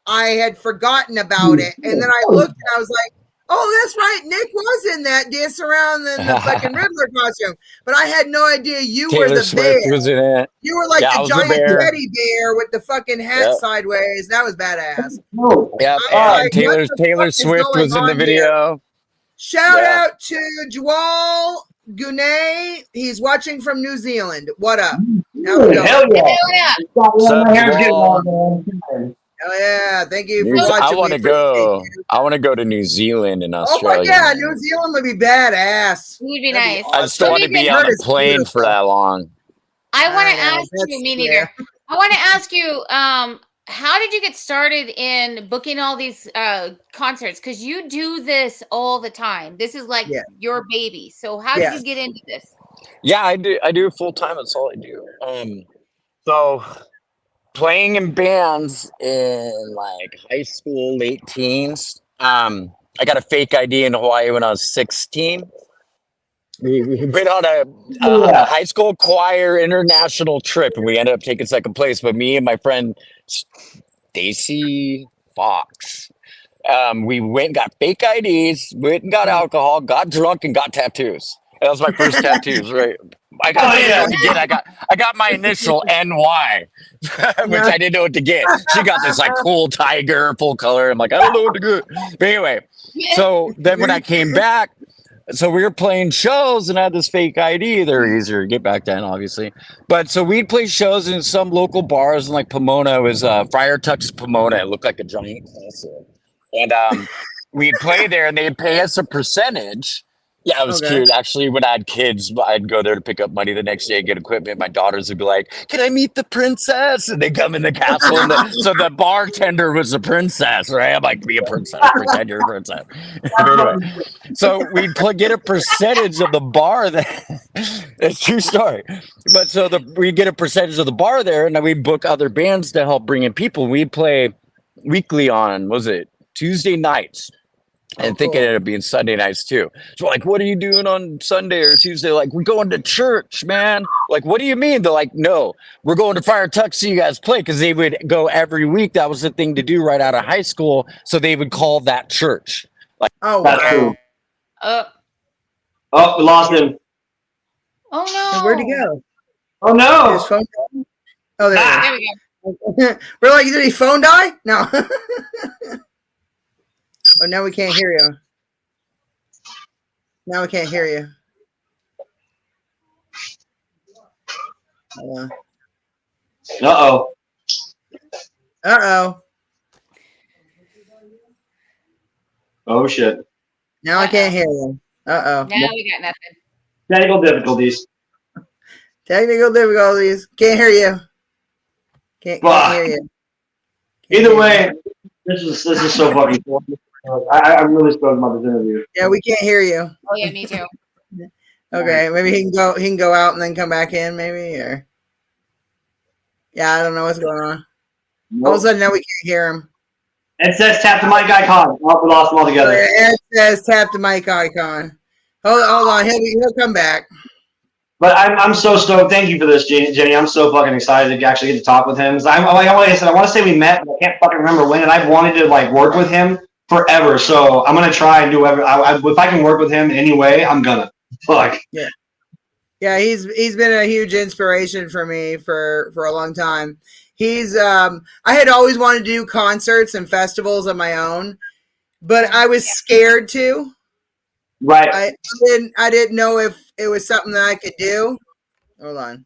I had forgotten about it. And then I looked and I was like, oh, that's right. Nick was in that dancing around in the fucking Riddler costume. But I had no idea you were the Swift bear. Was in it. You were like the giant teddy bear with the fucking hat sideways. That was badass. Yeah, Taylor Swift was in the video. Here. Shout out to Joel Gunay. He's watching from New Zealand. What up? Hell yeah. Oh yeah, thank you for watching. I want to go. I want to go to New Zealand and Australia. Oh my god, New Zealand would be badass. It would be nice. I just don't want to be on a plane for that long. I want to ask you, me neither. I want to ask you, how did you get started in booking all these concerts? Because you do this all the time. This is like your baby. So how did you get into this? Yeah, I do full time. That's all I do. So playing in bands in like high school, late teens. I got a fake ID in Hawaii when I was 16. We went on a high school choir international trip, and we ended up taking second place. But me and my friend Stacy Fox, we went and got fake IDs, went and got alcohol, got drunk, and got tattoos. That was my first tattoos, right? I got my initial NY, which I didn't know what to get. She got this like cool tiger, full color. I'm like, I don't know what to get. But anyway, so then when I came back, so we were playing shows and I had this fake ID. They're easier to get back then, obviously. But so we'd play shows in some local bars, and like Pomona was Friar Tuck's Pomona. It looked like a giant castle. And we'd play there, and they'd pay us a percentage. Yeah, it was cute. Actually, when I had kids, I'd go there to pick up money the next day, get equipment. My daughters would be like, "Can I meet the princess?" And they come in the castle. And so the bartender was a princess, right? I'm like, be a princess, pretend you're a princess. Anyway, so we'd get a percentage of the bar. It's a true story. But so we'd get a percentage of the bar there, and then we'd book other bands to help bring in people. We'd play weekly on, Tuesday nights. And I think it ended up being Sunday nights too. So like, what are you doing on Sunday or Tuesday? Like, we're going to church, man. Like, what do you mean? They're like, no, we're going to Friar Tuck to see you guys play, because they would go every week. That was the thing to do right out of high school. So they would call that church. Like, oh wow. Oh, we lost him. Oh no. And where'd he go? Oh no. His phone died? Oh, there we go. We're like, did his phone die? No. Oh, now we can't hear you. Now we can't hear you. Uh-oh. Uh-oh. Oh, shit. Now I can't hear you. Uh-oh. Now we got nothing. Technical difficulties. Technical difficulties. Can't hear you. Can't hear you. Either way, this is so fucking cool. I'm really stoked about this interview. Yeah, we can't hear you. Oh yeah, me too. Okay, maybe he can go out and then come back in, maybe, or yeah, I don't know what's going on. Nope. All of a sudden now we can't hear him. It says tap the mic icon. Oh, we lost him altogether. It says tap the mic icon. Hold on, he'll come back. But I'm so stoked. Thank you for this, Jenny. I'm so fucking excited to actually get to talk with him. Like I said, I want to say we met, but I can't fucking remember when. And I've wanted to like work with him forever. So I'm gonna try and do whatever. If I can work with him in any way, I'm gonna. Fuck. Yeah. Yeah, he's been a huge inspiration for me for a long time. He's I had always wanted to do concerts and festivals of my own, but I was scared to. Right. I didn't know if it was something that I could do. Hold on.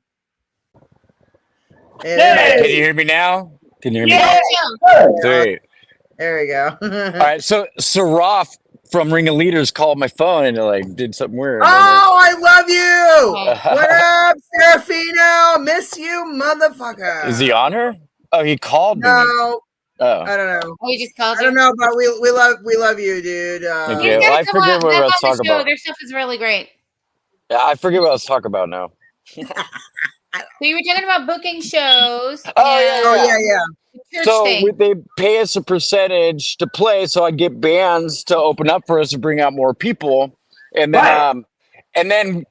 Hey, can you hear me now? Can you hear me? Yeah. Sweet. There we go. All right, so Ralph from Ring of Leaders called my phone and like did something weird. Oh, I love you! What up, Serafino? Miss you, motherfucker. Is he on her? Oh, he called me. No. Oh. I don't know. Oh, he just called you? I don't know, but we love you, dude. Okay, well, I forget what I was talking about. Their stuff is really great. Yeah, I forget what I was talking about now. So you were talking about booking shows. Yeah. So they pay us a percentage to play, so I get bands to open up for us and bring out more people, and then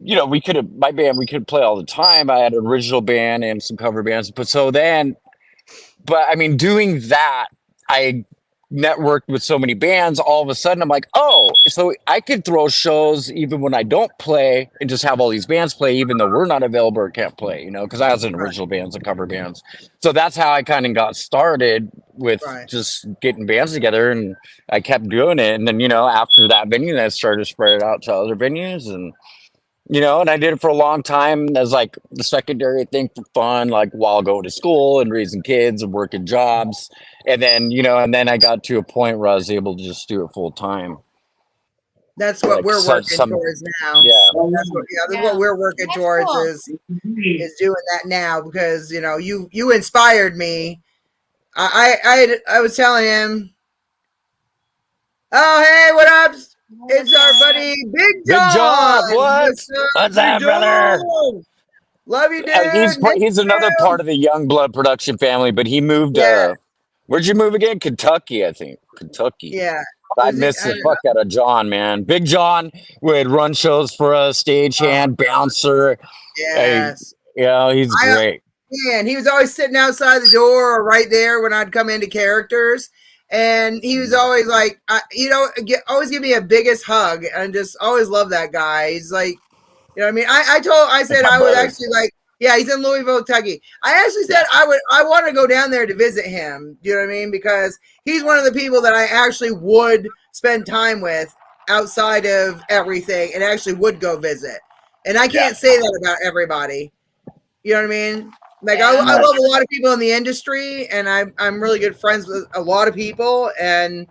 we could play all the time. I had an original band and some cover bands, but I mean, doing that, I networked with so many bands. All of a sudden, I'm like, oh, so I could throw shows even when I don't play and just have all these bands play, even though we're not available or can't play, because I was in original bands and cover bands. So that's how I kind of got started with just getting bands together, and I kept doing it. And then, after that venue, I started to spread it out to other venues, and and I did it for a long time as like the secondary thing for fun, like while going to school and raising kids and working jobs. And then, and then I got to a point where I was able to just do it full time. That's what we're working towards now. Yeah. That's what we're working towards is doing that now, because, you inspired me. I was telling him, oh, hey, what up? It's our buddy Big John. Big John, what's up, brother? Love you, dude. He's another part of the Youngblood production family, but he moved. Where'd you move again? Kentucky, I think. Kentucky. Yeah. I miss the fuck out of John, man. Big John would run shows for us, stagehand, bouncer. Yes. He's great. Man, he was always sitting outside the door or right there when I'd come into characters. And he was always like, always give me a biggest hug, and just always love that guy. He's like, what I mean? I said I would actually he's in Louisville, Kentucky. I actually said I want to go down there to visit him. Do you know what I mean? Because he's one of the people that I actually would spend time with outside of everything, and actually would go visit. And I can't say that about everybody. You know what I mean? Like I love a lot of people in the industry, and I'm really good friends with a lot of people, and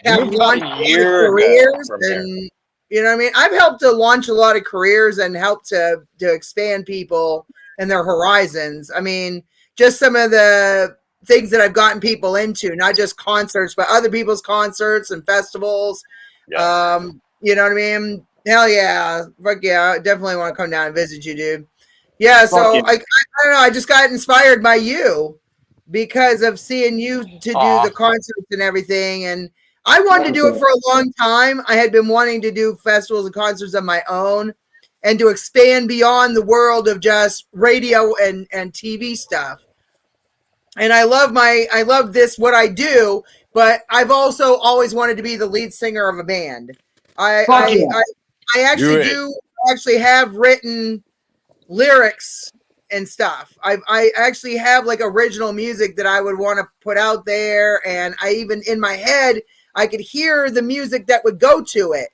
have launched careers, and you know what I mean. I've helped to launch a lot of careers and helped to expand people and their horizons. I mean, just some of the things that I've gotten people into, not just concerts, but other people's concerts and festivals. Yeah. You know what I mean? Hell yeah, fuck yeah! I definitely want to come down and visit you, dude. Yeah, so I don't know. I just got inspired by you because of seeing you to do the concerts and everything. And I wanted to do it for a long time. I had been wanting to do festivals and concerts of my own and to expand beyond the world of just radio and TV stuff. And I love what I do, but I've also always wanted to be the lead singer of a band. I actually have written lyrics and stuff. I actually have like original music that I would want to put out there, and I even in my head I could hear the music that would go to it.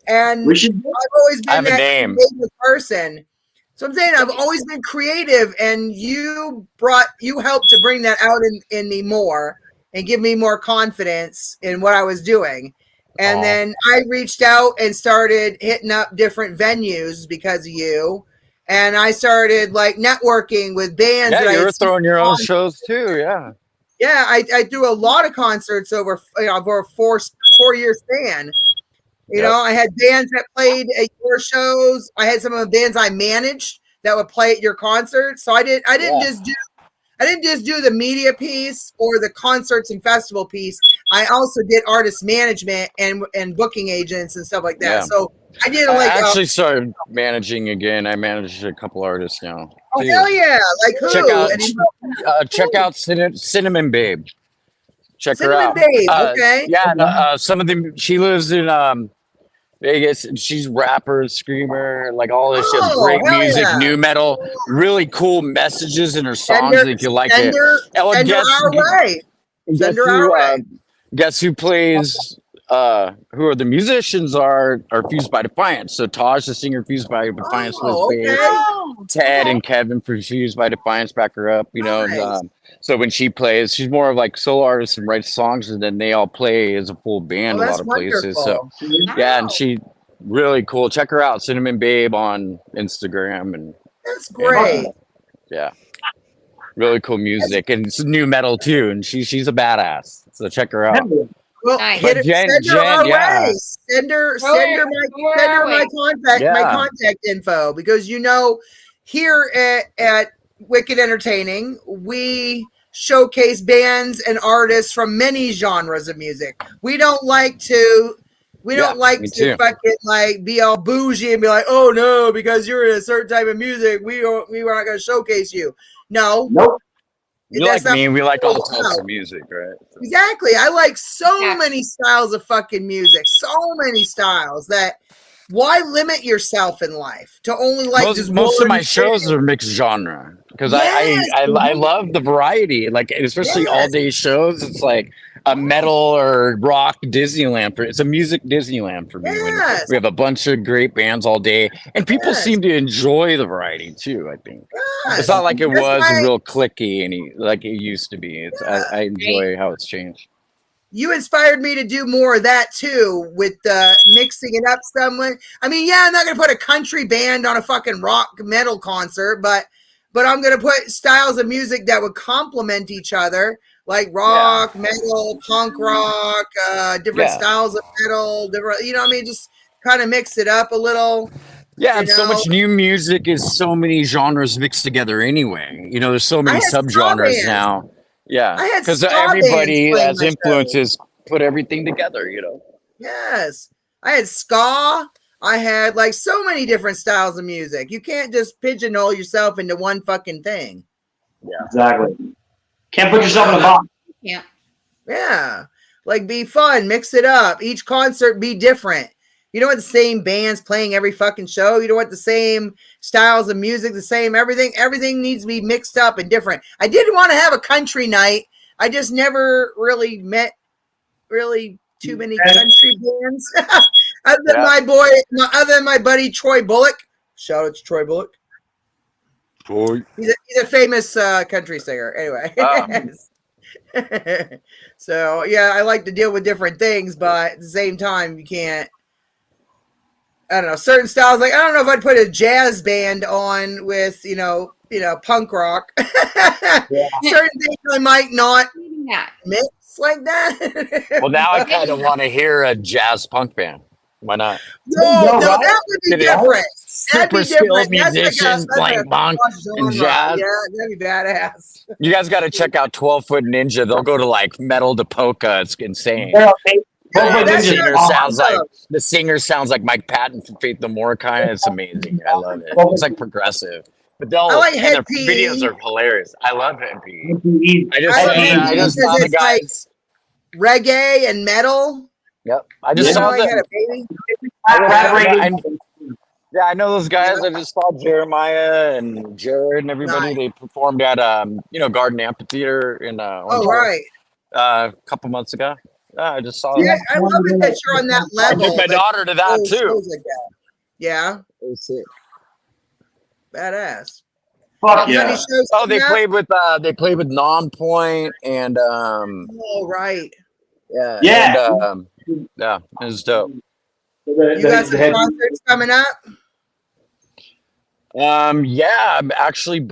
And I've always been that creative person. So I'm saying I've always been creative, and you helped to bring that out in me more and give me more confidence in what I was doing. And then I reached out and started hitting up different venues because of you. and I started like networking with bands. Yeah, that you were throwing your own shows too. Yeah. Yeah, I threw a lot of concerts over over a 4-year span. You know, I had bands that played at your shows. I had some of the bands I managed that would play at your concerts. So I didn't just do the media piece or the concerts and festival piece. I also did artist management and booking agents and stuff like that. Yeah. So I did I actually started managing again. I manage a couple artists now. Oh hell yeah! Like who? Check out Cinnamon Babe. Check her out. Babe, okay. Yeah, some of them. She lives in Vegas, and she's rapper, screamer, like all this. She has great music, new metal, really cool messages in her songs. If you like it, send her our way. Send her our way. Guess who plays? Who are the musicians are Fused by Defiance. So Taj, the singer, Fused by Defiance, was bass. Ted and Kevin for Fused by Defiance back her up. You know, so when she plays, she's more of like solo artist and writes songs, and then they all play as a full band a lot of places. So yeah, and she really cool. Check her out, Cinnamon Babe on Instagram, and that's great. Yeah, really cool music, and it's new metal too. And she's a badass. So check her out. Well, send her our way. Send her my contact info, because here at Wicked Entertaining, we showcase bands and artists from many genres of music. We don't like to fucking like be all bougie and be like, oh no, because you're in a certain type of music, we are not going to showcase you. No. Nope. You like me, we like all types of music, right? Exactly. I like so many styles of fucking music. So many styles that why limit yourself in life to only like most of my shows are mixed genre, because I love the variety, like especially all day shows. It's like a metal or rock Disneyland it's a music Disneyland for me. When we have a bunch of great bands all day, and people seem to enjoy the variety too. I think it's not like it was real clicky like it used to be. I enjoy how it's changed. You inspired me to do more of that too, with mixing it up somewhat. I mean, I'm not going to put a country band on a fucking rock metal concert, but I'm going to put styles of music that would complement each other, like rock, metal, punk rock, different styles of metal, different, just kind of mix it up a little. Yeah, and so much new music is so many genres mixed together anyway. There's so many subgenres now. Yeah, because everybody as influences put everything together, Yes, I had ska. I had like so many different styles of music. You can't just pigeonhole yourself into one fucking thing. Yeah, exactly. Can't put yourself in a box. Yeah. Yeah, like be fun, mix it up. Each concert be different. You don't want the same bands playing every fucking show. You don't want the same styles of music, the same everything. Everything needs to be mixed up and different. I did want to have a country night. I just never really met too many country bands. other than my buddy Troy Bullock. Shout out to Troy Bullock. He's a famous country singer. Anyway. So I like to deal with different things, but at the same time, you can't. I don't know, certain styles. Like, I don't know if I'd put a jazz band on with, punk rock. Certain things I might not mix like that. Well, now I kind of want to hear a jazz punk band. Why not? No, that would be different. Super skilled musicians playing punk and jazz. Yeah, that'd be badass. You guys got to check out 12-Foot Ninja. They'll go to like metal to polka. It's insane. The singer sounds like Mike Patton from Faith No More kind. It's amazing. I love it. It's like progressive. But their videos are hilarious. I love MP. I just saw the guys. Reggae and metal. Yep. I just saw them. I know those guys. I just saw Jeremiah and Jared and everybody. They performed at Garden Amphitheater in a couple months ago. I just saw. Yeah, I love it that you're on that level. I took my daughter to that too. Like that. Yeah. It. Badass. Fuck yeah. They played with Non-Point and right. Yeah. Yeah. And, it was dope. You got some concerts coming up? Yeah, I'm actually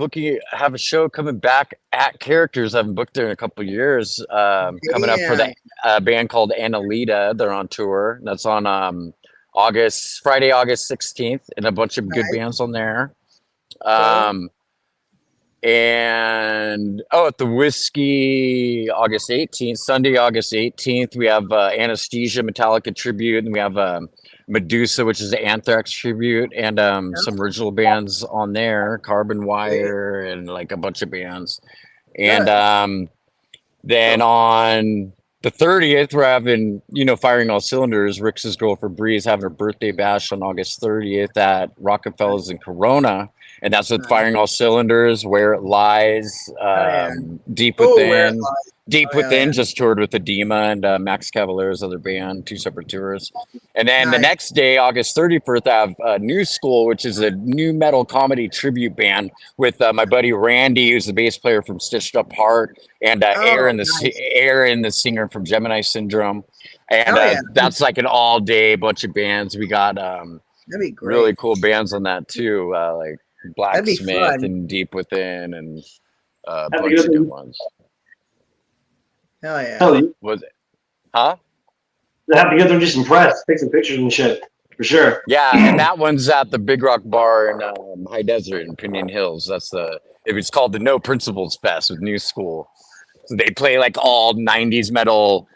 have a show coming back at Characters. I haven't booked there in a couple of years. Coming up for the band called Annalita. They're on tour. That's on Friday, August 16th, and a bunch of good bands on there. And at the Whiskey, August 18th, Sunday, August 18th, we have Anesthesia, Metallica tribute, and we have Medusa, which is the Anthrax tribute, and some original bands on there, Carbon Wire, and like a bunch of bands. And then on the 30th, we're having, Firing All Cylinders. Rick's girlfriend Bree is having her birthday bash on August 30th at Rockefeller's in Corona. And that's with Firing All Cylinders, Where It Lies, Deep Within. Deep Within just toured with Edema and Max Cavalera's other band, 2 separate tours. And then the next day, August 31st, I have New School, which is a new metal comedy tribute band with my buddy Randy, who's the bass player from Stitched Up Heart, and Aaron, the singer from Gemini Syndrome. And that's like an all-day bunch of bands. We got really cool bands on that too, like Blacksmith and Deep Within and a bunch of good ones. Hell yeah. Was it? Huh? They have to get them just impressed, take some pictures and shit, for sure. Yeah, and that one's at the Big Rock Bar in High Desert in Pinion Hills. It's called the No Principles Fest with New School. So they play like all 90s metal,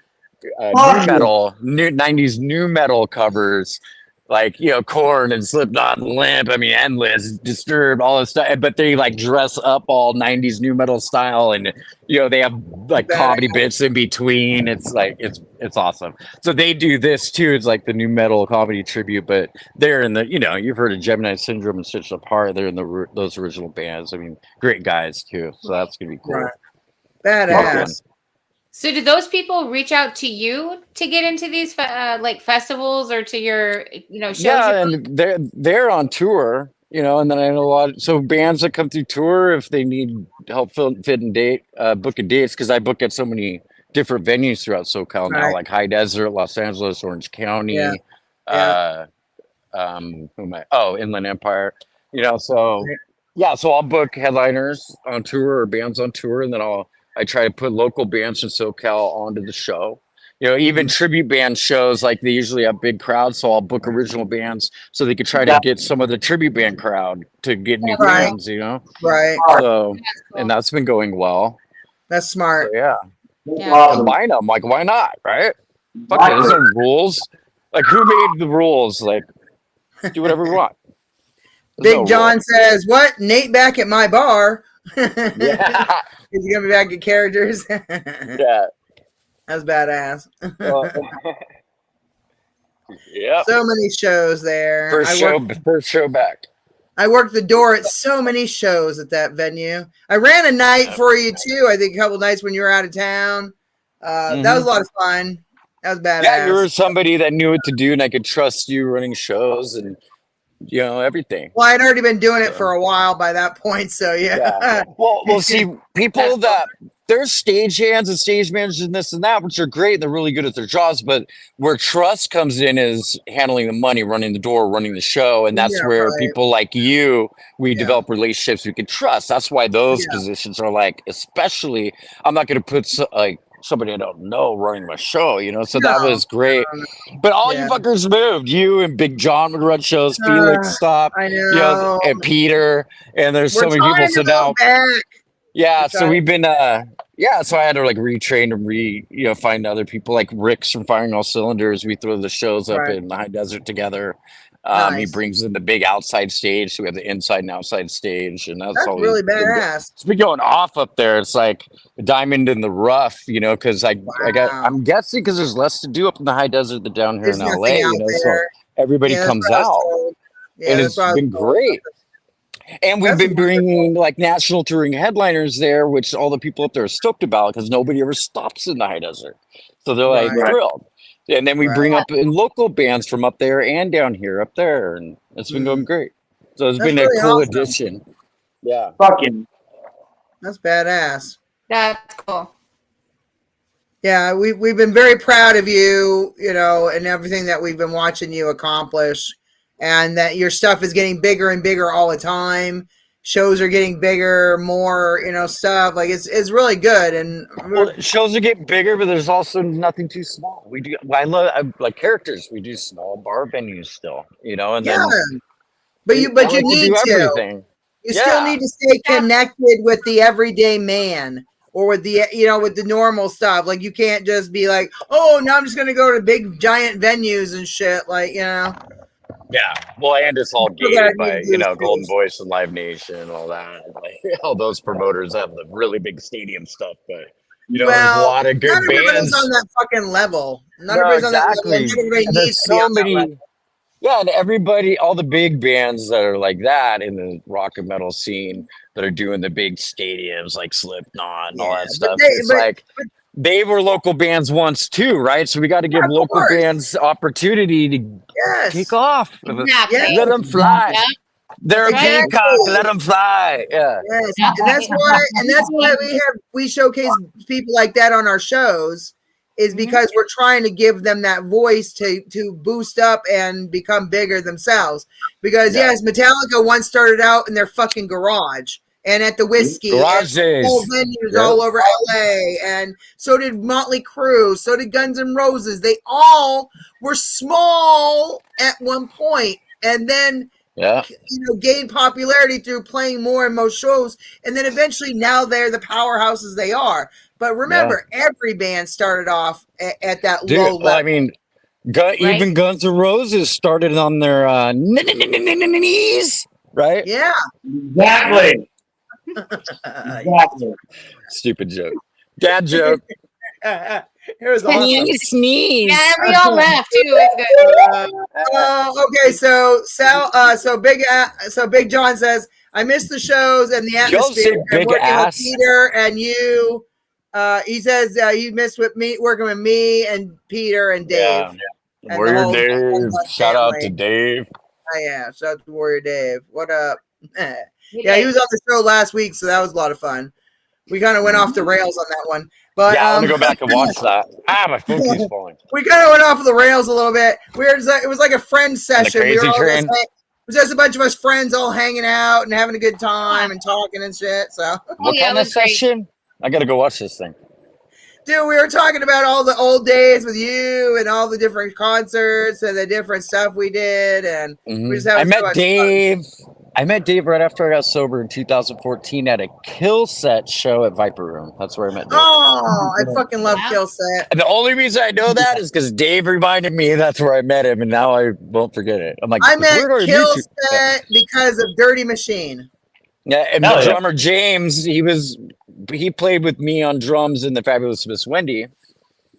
new 90s new metal covers. Like, Korn and Slipknot and Limp, Endless, Disturbed, all this stuff. But they like dress up all 90s new metal style, and they have like comedy bits in between. It's like it's awesome. So they do this too. It's like the new metal comedy tribute, but they're in the you've heard of Gemini Syndrome and Stitched Apart. They're in those original bands. Great guys too. So that's gonna be cool. Right. Badass. So do those people reach out to you to get into these like festivals or to your shows? Yeah, and they're on tour, and then I know so bands that come through tour, if they need help booking dates, because I book at so many different venues throughout SoCal now, like High Desert, Los Angeles, Orange County, Inland Empire, so I'll book headliners on tour or bands on tour, and then I try to put local bands from SoCal onto the show. Even tribute band shows, like they usually have big crowds, so I'll book original bands so they could try to get some of the tribute band crowd to get new fans, Right. So, and that's been going well. That's smart. So, combine them. Like, why not? Right? Fuck it. There's no rules. Like, who made the rules? Like, do whatever we want. Big John says, "What? Nate back at my bar?" Yeah. Is he gonna be back at Characters? Yeah. That's badass. Yeah. So many shows there. First show back. I worked the door at so many shows at that venue. I ran a night for you too. I think a couple nights when you were out of town. That was a lot of fun. That was badass. Yeah, you were somebody that knew what to do, and I could trust you running shows and everything. Well, I'd already been doing it for a while by that point, so yeah. Well, see, people that there's stage hands and stage managers and this and that, which are great. They're really good at their jobs, but where trust comes in is handling the money, running the door, running the show, and that's where people like you, we develop relationships we can trust. That's why those positions are like, especially, I'm not going to put somebody I don't know running my show, so that was great. But all you fuckers moved. You and Big John would run shows. Felix stopped. I know. And Peter, and there's so many people. So now, so we've been, so I had to like retrain and find other people like Rick's from Firing All Cylinders. We throw the shows up in the High Desert together. He brings in the big outside stage, so we have the inside and outside stage, and that's all really badass. It's been going off up there. It's like a diamond in the rough, because I'm guessing because there's less to do up in the High Desert than down here in LA, so everybody comes out, and it's been great. And we've been bringing like national touring headliners there, which all the people up there are stoked about because nobody ever stops in the High Desert, so they're like thrilled. And then we bring up local bands from up there and down here up there, and it's been going great. So it's been really a cool addition. Yeah. Fucking. That's badass. That's cool. Yeah, we've been very proud of you, and everything that we've been watching you accomplish. and that your stuff is getting bigger and bigger all the time. Shows are getting bigger, more, stuff. Like it's really good. And shows are getting bigger, but there's also nothing too small. I like characters. We do small bar venues still, and then but you need to. Everything. You still need to stay connected with the everyday man, or with the with the normal stuff. Like you can't just be like, oh, now I'm just gonna go to big giant venues and shit. Like Yeah, well, and it's all gated by Golden Voice and Live Nation and all that. Like, all those promoters have the really big stadium stuff, but there's a lot of good bands. Not everybody's on that fucking level. Not everybody's on that level. Everybody needs to be on that level. Yeah, and everybody, all the big bands that are like that in the rock and metal scene that are doing the big stadiums like Slipknot and all that stuff. They were local bands once too, right? So we got to give local bands opportunity to kick off. Exactly. Let them fly. Yeah. They're a peacock. Let them fly. Yeah. Yes. And that's why we showcase people like that on our shows, is because we're trying to give them that voice to boost up and become bigger themselves. Because yes, Metallica once started out in their fucking garage. And at the Whiskey, and whole venues all over LA, and so did Motley Crue, so did Guns N' Roses. They all were small at one point, and then gained popularity through playing more and more shows, and then eventually now they're the powerhouses they are. But remember, every band started off at that low level. I mean, even Guns N' Roses started on their knees, right? Yeah, exactly. Exactly. Stupid joke. Dad joke. It was awesome. Sneeze. Yeah, we all laughed too. It's good. Okay, so Big John says, I miss the shows and the atmosphere. Big ass. With Peter and you. He says you missed working with me and Peter and Dave. Yeah. Warrior Dave. Shout out to Dave. Oh, yeah, shout out to Warrior Dave. What up? Yeah, he was on the show last week, so that was a lot of fun. We kind of went off the rails on that one. But I want to go back and watch that. My phone keeps falling. We kind of went off the rails a little bit. It was like a friend session. Train. It was just a bunch of us friends all hanging out and having a good time and talking and shit. So what kind of session? I got to go watch this thing. Dude, we were talking about all the old days with you and all the different concerts and the different stuff we did. And we just I met Dave. I met Dave right after I got sober in 2014 at a Kill Set show at Viper Room. That's where I met Dave. Oh, I fucking love Kill Set. And the only reason I know that is because Dave reminded me that's where I met him, and now I won't forget it. I'm like, I met Kill Set because of Dirty Machine. Yeah, and the drummer James, he played with me on drums in the Fabulous Miss Wendy.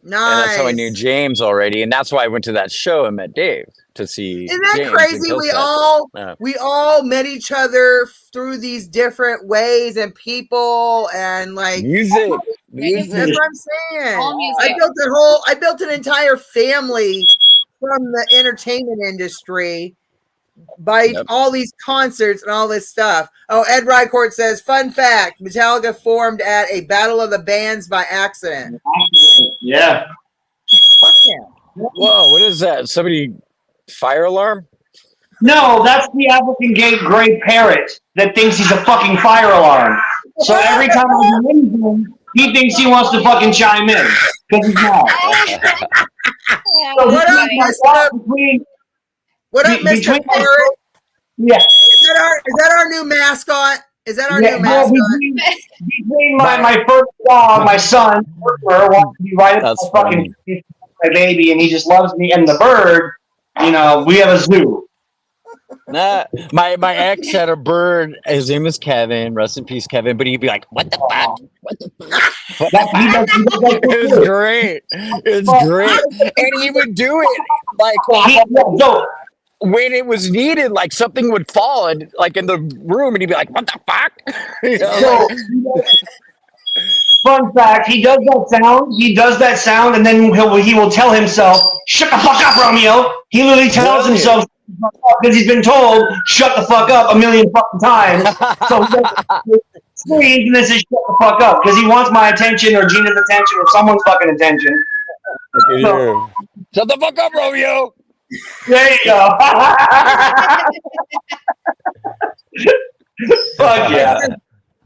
Nice. And that's how I knew James already, and that's why I went to that show and met Dave to see. Isn't that James crazy? We all met each other through these different ways and people and like music. That's what I'm saying. I built an entire family from the entertainment industry by all these concerts and all this stuff. Oh, Ed Rycourt says, fun fact, Metallica formed at a Battle of the Bands by accident. Yeah. Fuck yeah. Whoa, what is that? Somebody fire alarm? No, that's the African gray parrot that thinks he's a fucking fire alarm. So every time I do anything, he thinks he wants to fucking chime in. Because he's not. So what up, Mr. What up, Mr. Parrot? Yeah. Is that our new mascot? Is that our new mascot? Between my first dog, my son, wants to be right at the fucking my baby, and he just loves me, and the bird, we have a zoo. Nah, my ex had a bird. His name is Kevin. Rest in peace, Kevin. But he'd be like, "What the fuck? What the fuck?" It was great. It's great, and he would do it like when it was needed. Like something would fall and like in the room, and he'd be like, "What the fuck?" Fun fact: he does that sound, and then he will tell himself, "Shut the fuck up, Romeo." He literally tells himself because he's been told, "Shut the fuck up" a million fucking times. So he screams and then says, "Shut the fuck up," because he wants my attention or Gina's attention or someone's fucking attention. Shut the fuck up, Romeo. There you go. Fuck yeah.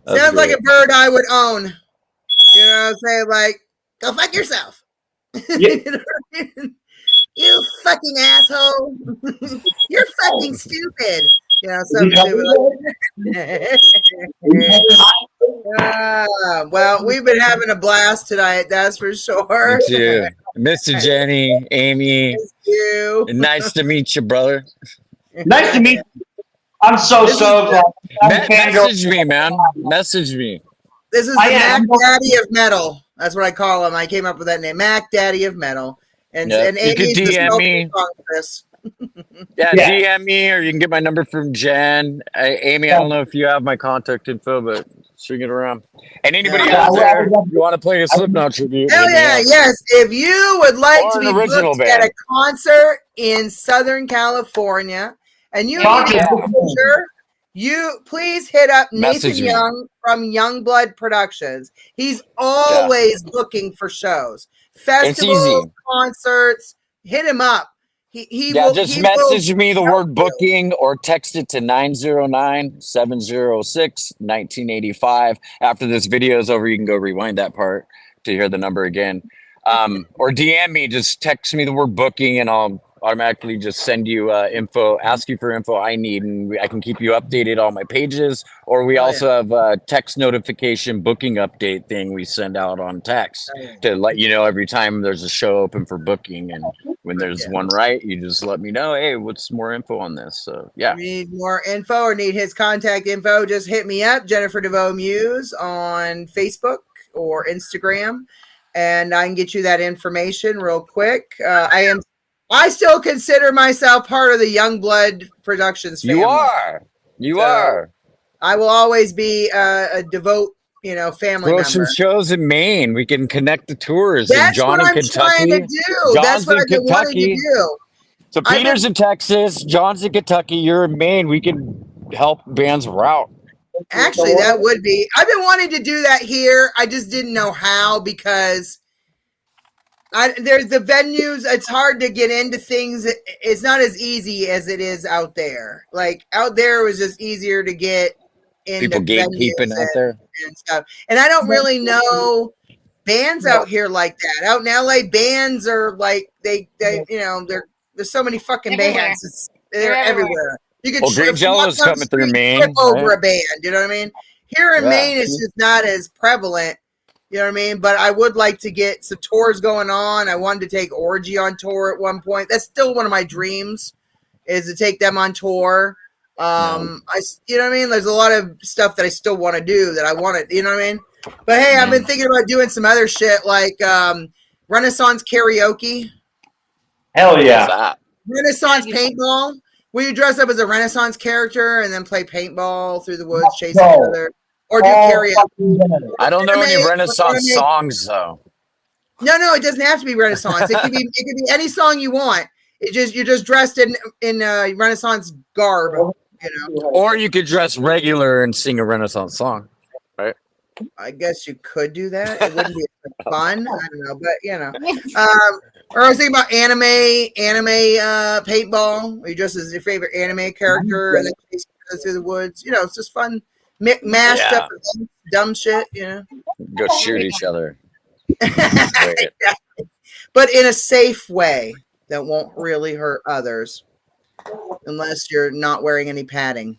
Sounds like a bird I would own. You know what I'm saying? Like, go fuck yourself. Yeah. You fucking asshole. You're fucking stupid. You know, something stupid. Well, we've been having a blast tonight, that's for sure. Me too. Mr. Jenny, Amy. You. Nice to meet you, brother. Nice to meet you. I'm so stoked. Message me, man. Message me. This is the Mac Daddy of Metal. That's what I call him. I came up with that name, Mac Daddy of Metal. And you can DM me. Yeah, DM me, or you can get my number from Jen. Amy, I don't know if you have my contact info, but swing it around. And anybody out there, you want to play a Slipknot tribute? Hell yeah, yes. If you would like to be booked at a concert in Southern California, and you need a picture, you please hit up Nathan Young from Youngblood Productions. He's always looking for shows, festivals, concerts. Hit him up. He will just message me the word booking or text it to 909-706-1985. After this video is over, you can go rewind that part to hear the number again. Or DM me, just text me the word booking and I'll automatically just send you info, ask you for info I need, and I can keep you updated on my pages. Or we also have a text notification booking update thing we send out on text to let you know every time there's a show open for booking. And when there's one right, you just let me know, hey, what's more info on this? So yeah. Need more info or need his contact info, just hit me up, Jennifer DeVoe Muse on Facebook or Instagram, and I can get you that information real quick. I still consider myself part of the Youngblood Productions family. You are. I will always be a devout, family member. Some shows in Maine. We can connect the tours. That's John what in I'm trying to do. That's what I've been wanting to do. So Peter's in Texas. John's in Kentucky. You're in Maine. We can help bands route. Actually, that would be. I've been wanting to do that here. I just didn't know how because there's the venues. It's hard to get into things. It's not as easy as it is out there. Like out there, it was just easier to get into people gatekeeping out there and stuff. And I don't really know bands out here like that. Out in LA, bands are like there's so many fucking bands. They're everywhere. You can Green Jello's coming through Maine. Trip over a band. You know what I mean? Here in Maine, it's just not as prevalent. You know what I mean? But I would like to get some tours going on. I wanted to take Orgy on tour at one point. That's still one of my dreams, is to take them on tour. You know what I mean? There's a lot of stuff that I still want to do that I want to, you know what I mean? But hey, I've been thinking about doing some other shit like Renaissance karaoke. Hell yeah. Renaissance paintball. Where you dress up as a Renaissance character and then play paintball through the woods, chasing each other. Or do karaoke. I don't know any Renaissance songs though. No, it doesn't have to be Renaissance. It could be any song you want. You're just dressed in Renaissance garb, Or you could dress regular and sing a Renaissance song, right? I guess you could do that. It wouldn't be fun. I don't know, but or I was thinking about anime paintball. Where you dress as your favorite anime character and then chase through the woods. It's just fun. Mashed up dumb shit, Go shoot each other. But in a safe way that won't really hurt others unless you're not wearing any padding.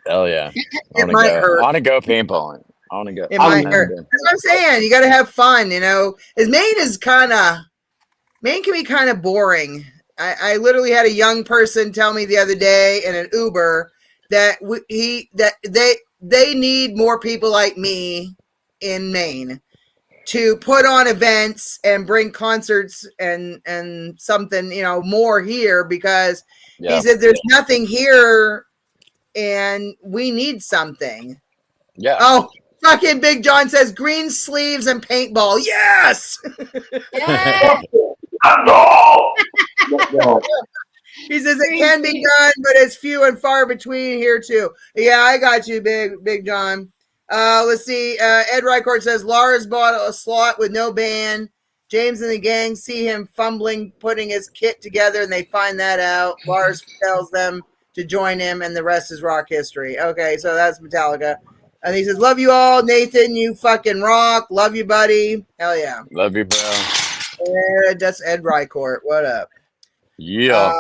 Hell yeah. It might hurt. I want to go paintballing. I want to go. It might hurt. That's what I'm saying. You got to have fun, As Maine can be kind of boring. I literally had a young person tell me the other day in an Uber that they need more people like me in Maine to put on events and bring concerts and something, more here because he said there's nothing here and we need something. Yeah. Oh, fucking Big John says green sleeves and paintball. Yes. He says it can be done, but it's few and far between here too. Yeah, I got you, Big John. Let's see. Ed Rycourt says Lars bought a slot with no band James and the gang see him fumbling, putting his kit together, and they find that out. Lars tells them to join him, and the rest is rock history. Okay, so that's Metallica. And he says, love you all. Nathan, you fucking rock. Love you, buddy. Hell yeah. Love you, bro. That's Ed Rycourt. What up? Yeah.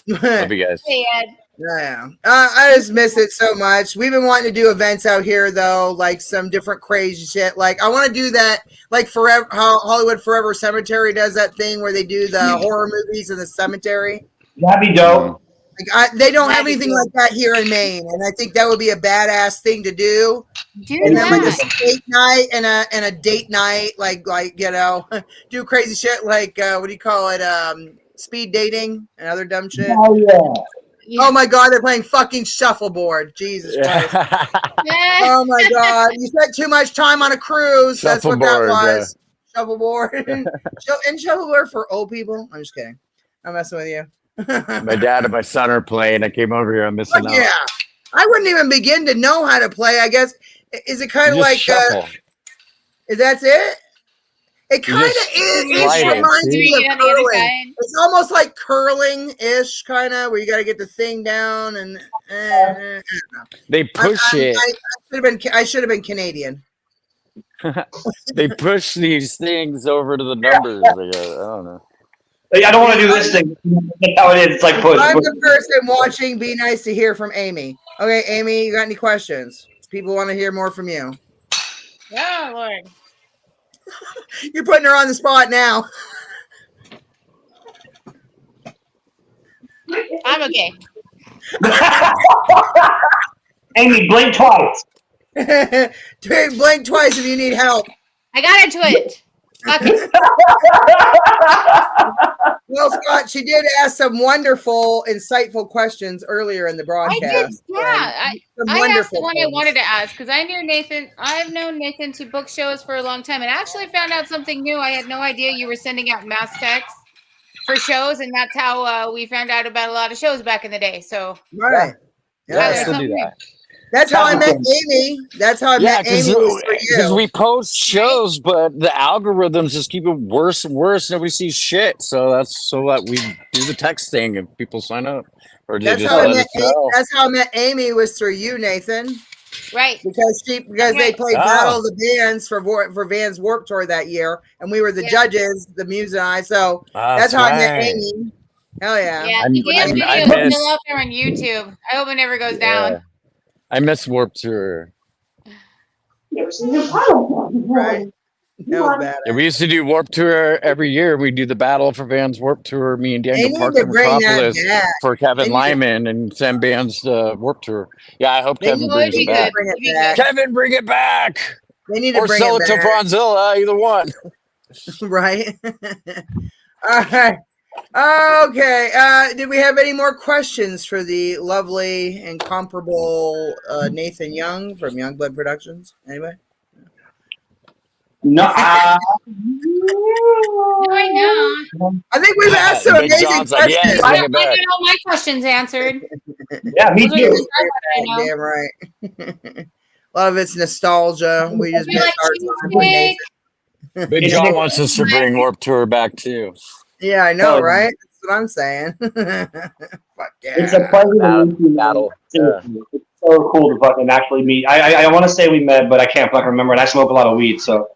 Love you guys. Hey, Ed. Yeah. I just miss it so much. We've been wanting to do events out here, though, like some different crazy shit. Like, I want to do that, like Forever, how Hollywood Forever Cemetery does that thing where they do the horror movies in the cemetery. That'd be dope. Like, they don't have anything like that here in Maine, and I think that would be a badass thing to do. And then like a date night and a date night, like you know, do crazy shit like what do you call it? Speed dating and other dumb shit. Oh yeah. Oh my god, they're playing fucking shuffleboard. Jesus Christ. Oh my god. You spent too much time on a cruise. That's what that was. Shuffleboard. And shuffleboard for old people. I'm just kidding. I'm messing with you. My dad and my son are playing. I came over here. I'm missing out. Yeah. I wouldn't even begin to know how to play, I guess. Is it kind of like that's it? It kind of is. It reminds me of curling. It's almost like curling-ish, kind of, where you got to get the thing down and they push it. I should have been Canadian. They push these things over to the numbers. I don't know. I don't want to do this thing. That's how it is. It's like push. I'm the person watching. Be nice to hear from Amy. Okay, Amy, you got any questions? People want to hear more from you. Yeah, Lord. You're putting her on the spot now. I'm okay. Amy, blink twice. Blink twice if you need help. I got into it. Okay. Well, Scott, she did ask some wonderful, insightful questions earlier in the broadcast. I did, yeah. I asked the one I wanted to ask because I knew Nathan. I've known Nathan to book shows for a long time, and actually found out something new. I had no idea you were sending out mass texts for shows, and that's how we found out about a lot of shows back in the day. So, right, yeah, I still do that. That's how I met Amy. That's how I met Amy. Because we post shows, but the algorithms just keep it worse and worse. Nobody sees shit. So that's so that we do the text thing and people sign up. Or that's how I met Amy was through you, Nathan. Right. Because they played Battle of the Bands for Vans Warped Tour that year, and we were the judges, the Muse and I. So that's how I met Amy. Hell yeah. Yeah, the video is still up there on YouTube. I hope it never goes down. I miss Warped Tour. Right. Yeah, we used to do Warped Tour every year. We do the Battle for Vans Warped Tour. Me and Daniel Parker Metropolis for Kevin Lyman and send bands Warped Tour. Yeah, I hope Kevin brings it back. Kevin, bring it back. They need to or bring sell it to Franzilla, either one. Right. All right. Okay. Did we have any more questions for the lovely, incomparable Nathan Young from Youngblood Productions? Anybody? No. I know. I think we've asked some amazing questions. I got all my questions answered. Yeah, me too. Damn right. A lot of it's nostalgia. We just miss our time with Nathan. Big John wants us to bring Warped Tour back too. Yeah, I know, right? That's what I'm saying. Fuck yeah. It's a pleasure to meet you. Battle. Yeah. It's so cool to fucking actually meet. I want to say we met, but I can't fucking remember. And I smoke a lot of weed, so.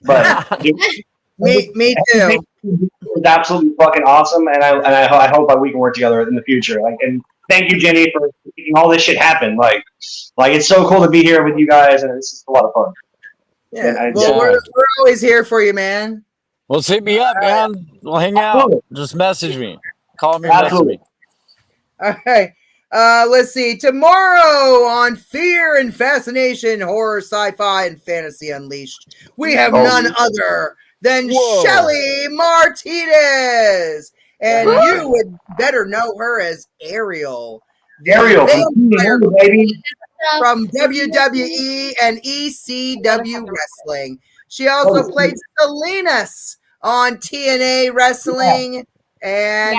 But me too. It's absolutely fucking awesome, and I hope that we can work together in the future. Like, and thank you, Jenny, for making all this shit happen. Like it's so cool to be here with you guys, and this is a lot of fun. Yeah, we're always here for you, man. Well, hit me up, man. We'll hang out. Just message me. Call me. Message me. All right. Let's see. Tomorrow on Fear and Fascination, Horror, Sci-Fi, and Fantasy Unleashed, we have none other than Shelly Martinez. And you would better know her as Ariel. Ariel from WWE and ECW Wrestling. She also played Salinas on TNA Wrestling. And,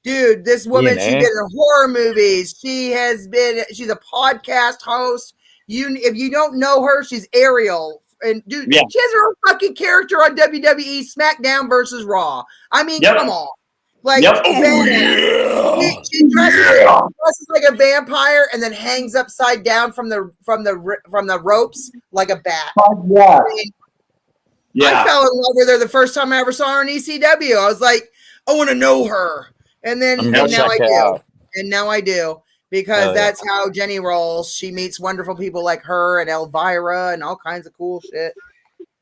dude, this woman, she's been in horror movies. She's a podcast host. If you don't know her, she's Ariel And dude, she has her own fucking character on WWE SmackDown versus Raw. I mean, come on. Like, she dresses like a vampire and then hangs upside down from the ropes like a bat. I fell in love with her the first time I ever saw her in ECW. I was like, I want to know her, and now I do, and now I do because that's how Jenny rolls. She meets wonderful people like her and Elvira and all kinds of cool shit.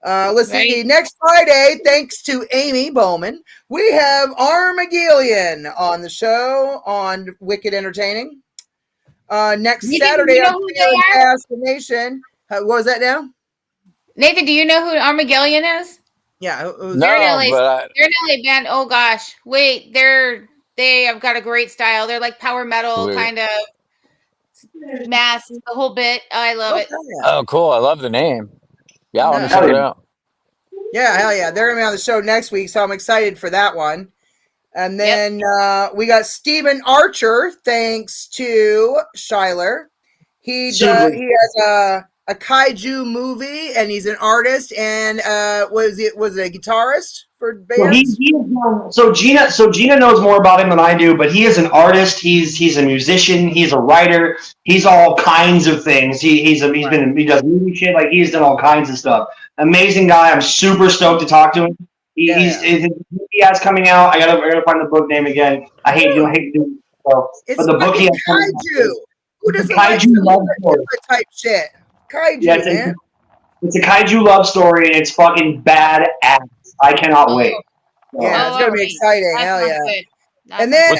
Let's see. Next Friday, thanks to Amy Bowman, we have Armageddon on the show on Wicked Entertaining. Next Saturday on Fascination. What was that now? Nathan, do you know who Armageddon is? Yeah, they're an LA band. Oh gosh, wait, they have got a great style. They're like power metal kind of mass, the whole bit. I love it. Oh, cool! I love the name. Yeah, I want to check it out. Yeah, hell yeah, they're gonna be on the show next week, so I'm excited for that one. And then we got Stephen Archer, thanks to Schuyler. He has a kaiju movie, and he's an artist, and was it a guitarist for bands? So Gina knows more about him than I do, but he is an artist. He's a musician. He's a writer. He's all kinds of things. He does movie shit. Like, he's done all kinds of stuff. Amazing guy. I'm super stoked to talk to him. He has coming out. I gotta find the book name again. I hate to do it. So, but the book he has kaiju. Who doesn't like love type shit? Kaiju, man. It's a kaiju love story, and it's fucking badass. I cannot wait. Yeah, it's gonna be exciting. Hell yeah! And then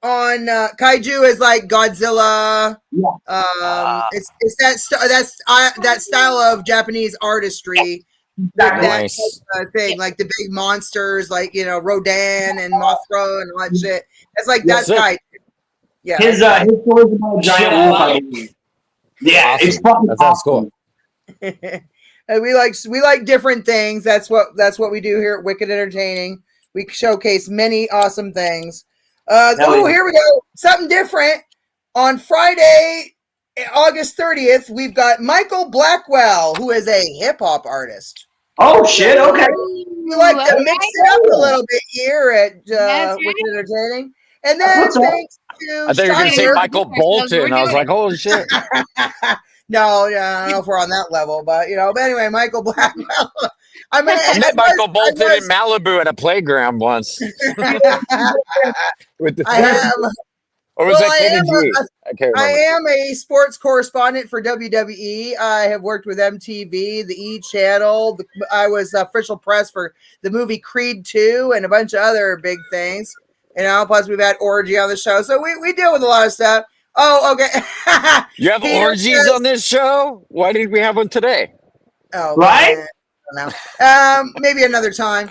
on kaiju is like Godzilla. Yeah. It's that style of Japanese artistry. Nice. Thing like the big monsters, like Rodan and Mothra and all that shit. It's like that's kaiju. Yeah. His story is about a giant wolf, I believe. Yeah, awesome. It's fucking that sounds cool. And we like different things. That's what we do here at Wicked Entertaining. We showcase many awesome things. Here we go. Something different. On Friday, August 30th, we've got Michael Blackwell, who is a hip hop artist. Oh shit! Okay. We like to mix it up a little bit here at Wicked Entertaining. And then thanks to I thought you were going to say Michael Bolton. I was like, holy shit. No, I don't know if we're on that level, but But anyway, Michael Blackwell. I met Michael Bolton in Malibu at a playground once. Or was that Kenny G? I can't remember. I am a sports correspondent for WWE. I have worked with MTV, the E! Channel. I was official press for the movie Creed 2 and a bunch of other big things. Plus we've had Orgy on the show. So we deal with a lot of stuff. Oh, okay. You have orgies on this show? Why didn't we have one today? Oh, right? Man, I don't know. Maybe another time.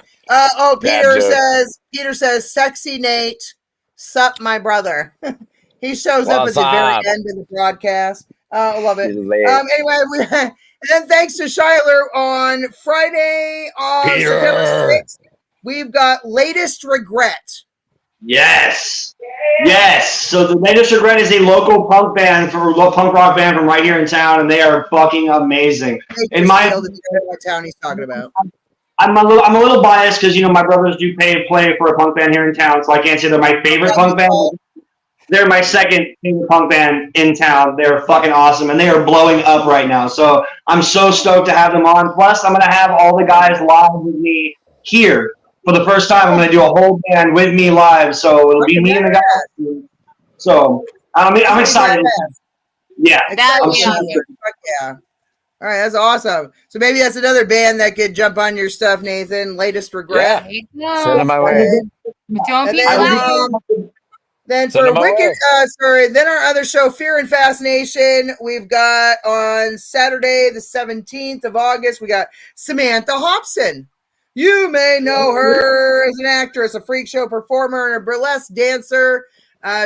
Peter says, sexy Nate, sup my brother. He shows up at the very end of the broadcast. I love it. Anyway, and then thanks to Schuyler on Friday, September 6th, we've got Latest Regret. Yes. So the Latest Regret is a local punk rock band from right here in town, and they are fucking amazing. In my town, he's talking about. I'm a little biased because my brothers do play for a punk band here in town, so I can't say they're my favorite punk band. They're my second favorite punk band in town. They're fucking awesome, and they are blowing up right now. So I'm so stoked to have them on. Plus, I'm gonna have all the guys live with me here. For the first time, I'm going to do a whole band with me live, so it'll be me and the guys. So, I'm excited. Yeah. All right, that's awesome. So maybe that's another band that could jump on your stuff, Nathan. Latest Regret. Yeah. Send them my way. Then for Wicked, then our other show, Fear and Fascination, we've got on Saturday, the 17th of August, we got Samantha Hobson. You may know her as an actress, a freak show performer, and a burlesque dancer.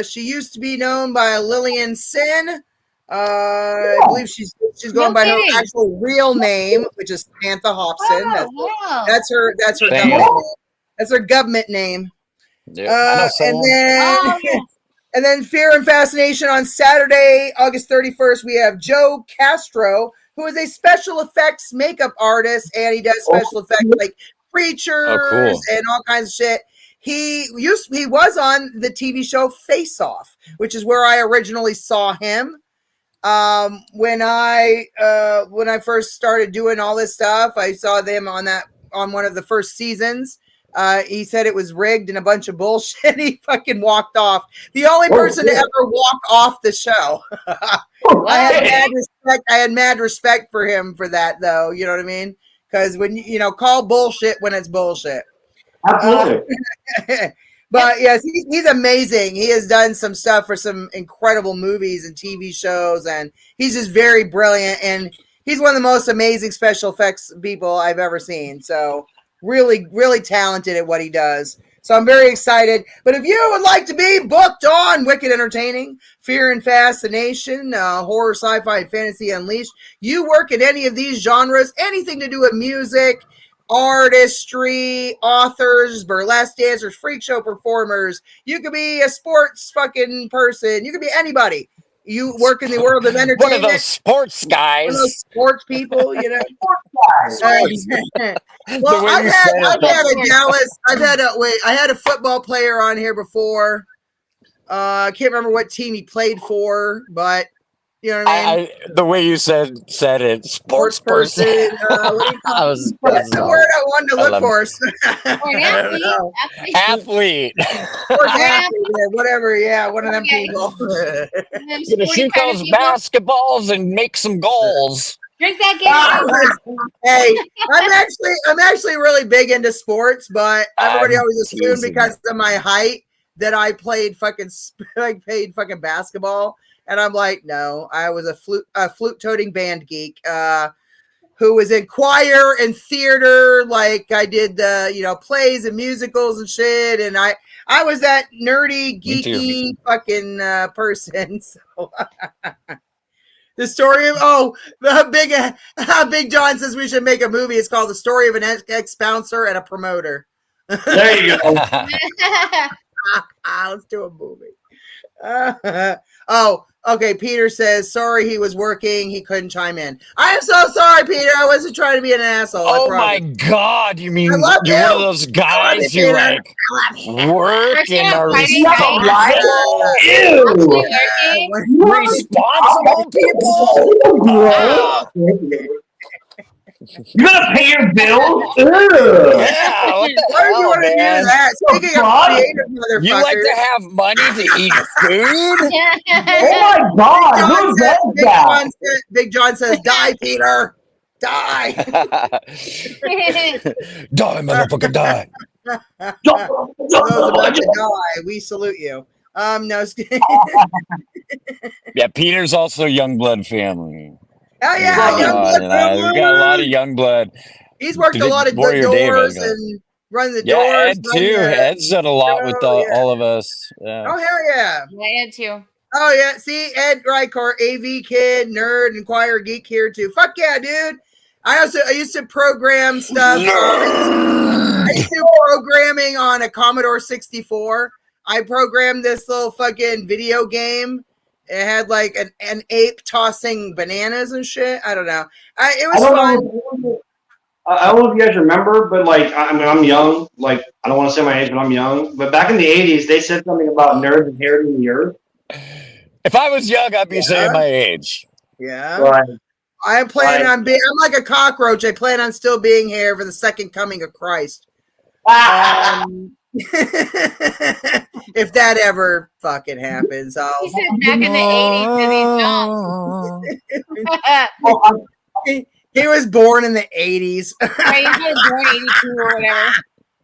She used to be known by Lillian Sin. I believe she's going by her actual real name, which is Samantha Hobson. That's her government name. That's her government name. Yeah, and then Fear and Fascination on Saturday, August 31st, we have Joe Castro, who is a special effects makeup artist, and he does special effects like creatures and all kinds of shit. He was on the TV show Face Off, which is where I originally saw him. When I first started doing all this stuff, I saw them on one of the first seasons. He said it was rigged and a bunch of bullshit. He fucking walked off. The only person to ever walk off the show. I had mad respect for him for that, though. You know what I mean? Because when call bullshit when it's bullshit. Absolutely. But yes, he's amazing. He has done some stuff for some incredible movies and TV shows, and he's just very brilliant. And he's one of the most amazing special effects people I've ever seen. So really, really talented at what he does. So I'm very excited. But if you would like to be booked on Wicked Entertaining, Fear and Fascination, Horror, Sci-Fi, and Fantasy Unleashed, you work in any of these genres, anything to do with music, artistry, authors, burlesque dancers, freak show performers. You could be a sports fucking person. You could be anybody. You work in the world of entertainment. One of those sports guys. One of those sports people, Sports guys. Well, I had a football player on here before. I can't remember what team he played for, but you know what I mean? The way you said it, sports person. That's the word I wanted to look for. Athlete. Whatever, one of them people. Gonna shoot those basketballs and make some goals. Drink that game. Hey, I'm actually really big into sports, but everybody always assumed because of my height that I played fucking basketball. And I'm like, no, I was a flute-toting band geek who was in choir and theater. Like I did the, plays and musicals and shit. And I was that nerdy, geeky fucking person. So the story of, Big John says we should make a movie. It's called The Story of an Ex-Bouncer and a Promoter. There you go. Let's do a movie. Okay. Peter says, sorry he was working. He couldn't chime in. I am so sorry, Peter. I wasn't trying to be an asshole. Oh, my God. You mean you're one of those guys who work and are responsible people? You gotta pay your bills? Yeah, what the hell, you want to do that? Speaking of creative motherfuckers. You like to have money to eat food? Oh my God, who does that? Big John says, die, Peter. Die. Die, motherfucker, die. Those about to die, we salute you. No. Yeah, Peter's also Youngblood family. Oh yeah, Youngblood. We've got a lot of Youngblood. He's worked a lot of good doors and run the doors. Ed too. Ed's done a lot with all of us. Yeah. Oh hell yeah. Ed too. Oh yeah. See, Ed Rycor, AV kid, nerd, and choir geek here too. Fuck yeah, dude. I used to program stuff. I used to do programming on a Commodore 64. I programmed this little fucking video game. It had like an ape tossing bananas and shit. I don't know. It was fun. I don't know if you guys remember, but I'm young. I don't want to say my age, but I'm young. But back in the 80s, they said something about nerds inheriting the earth. If I was young, I'd be saying my age. Yeah. Right. I am planning on being. I'm like a cockroach. I plan on still being here for the second coming of Christ. If that ever fucking happens, he said back in the 80s. He was born in the 80s. Right, he was born 82 or whatever.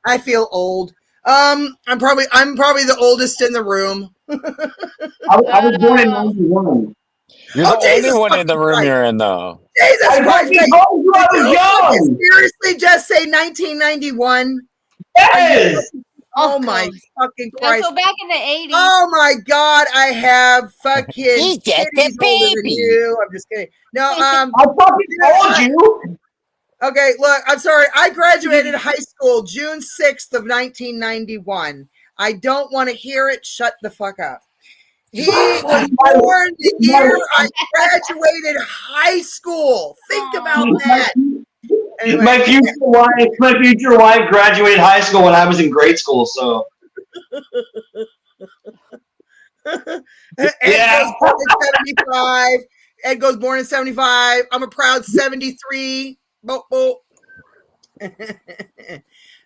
I feel old. I'm probably the oldest in the room. I was born in 91. You're the only one in the room you're in, though. Jesus Christ! I was young. Seriously, just say 1991. Yes. Oh my fucking Christ! So back in the 80s. Oh my God! I have fucking. He's just a baby. I'm just kidding. No, I fucking told you. Okay, look, I'm sorry. I graduated high school June 6th of 1991. I don't want to hear it. Shut the fuck up. He was born the year I graduated high school. Think about that. Anyway. My future wife graduated high school when I was in grade school, so. Ed goes born in 75. Ed goes born in 75. I'm a proud 73. Boop, boop.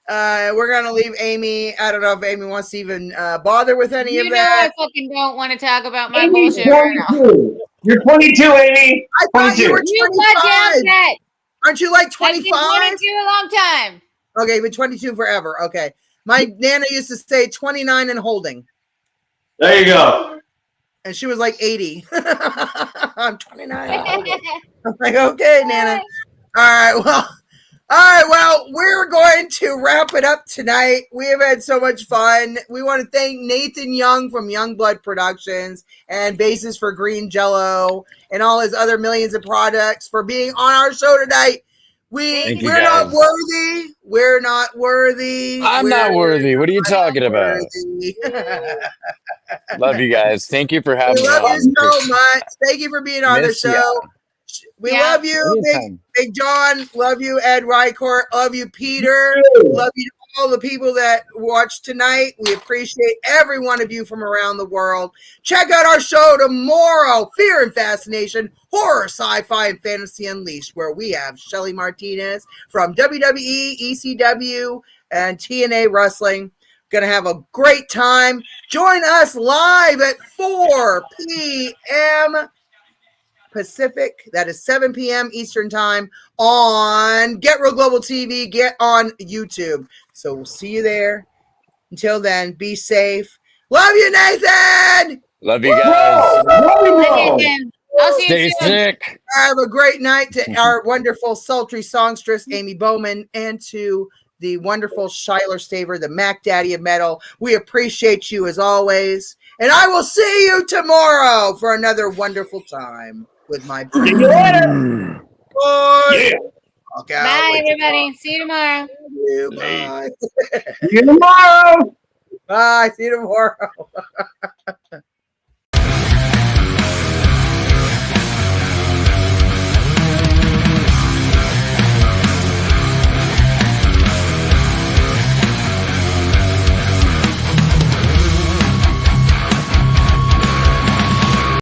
We're gonna leave Amy. I don't know if Amy wants to even bother with any of that. I fucking don't want to talk about my bullshit right now. You're 22, Amy. I thought you were 25. Aren't you like 25? I've been 22 a long time. Okay, but 22 forever. Okay. My Nana used to say 29 and holding. There you go. And she was like 80. I'm 29. I'm like, okay, Nana. All right, well, we're going to wrap it up tonight. We have had so much fun. We want to thank Nathan Young from Youngblood Productions and bassist for Green Jello and all his other millions of products for being on our show tonight. We're not worthy. We're not worthy. I'm not worthy. What are you talking about? Love you guys. Thank you for having me. We love you so much. Thank you for being on the show. We love you, Big John. Love you, Ed Rycourt. Love you, Peter. Love you to all the people that watched tonight. We appreciate every one of you from around the world. Check out our show tomorrow, Fear and Fascination, Horror, Sci-Fi, and Fantasy Unleashed, where we have Shelly Martinez from WWE, ECW, and TNA Wrestling. Gonna have a great time. Join us live at 4 p.m. Pacific. That is 7 p.m. Eastern time on Get Real Global TV. Get on YouTube. So we'll see you there. Until then, be safe. Love you, Nathan. Love you guys. Love you, I'll see Stay you soon. sick. Have a great night to our wonderful sultry songstress, Amy Bowman, and to the wonderful Shiler Staver, the Mac Daddy of Metal. We appreciate you as always. And I will see you tomorrow for another wonderful time with my friends. See you later. Bye. Yeah. Okay, bye, everybody. See you tomorrow. Bye. See you tomorrow. Bye. See you tomorrow.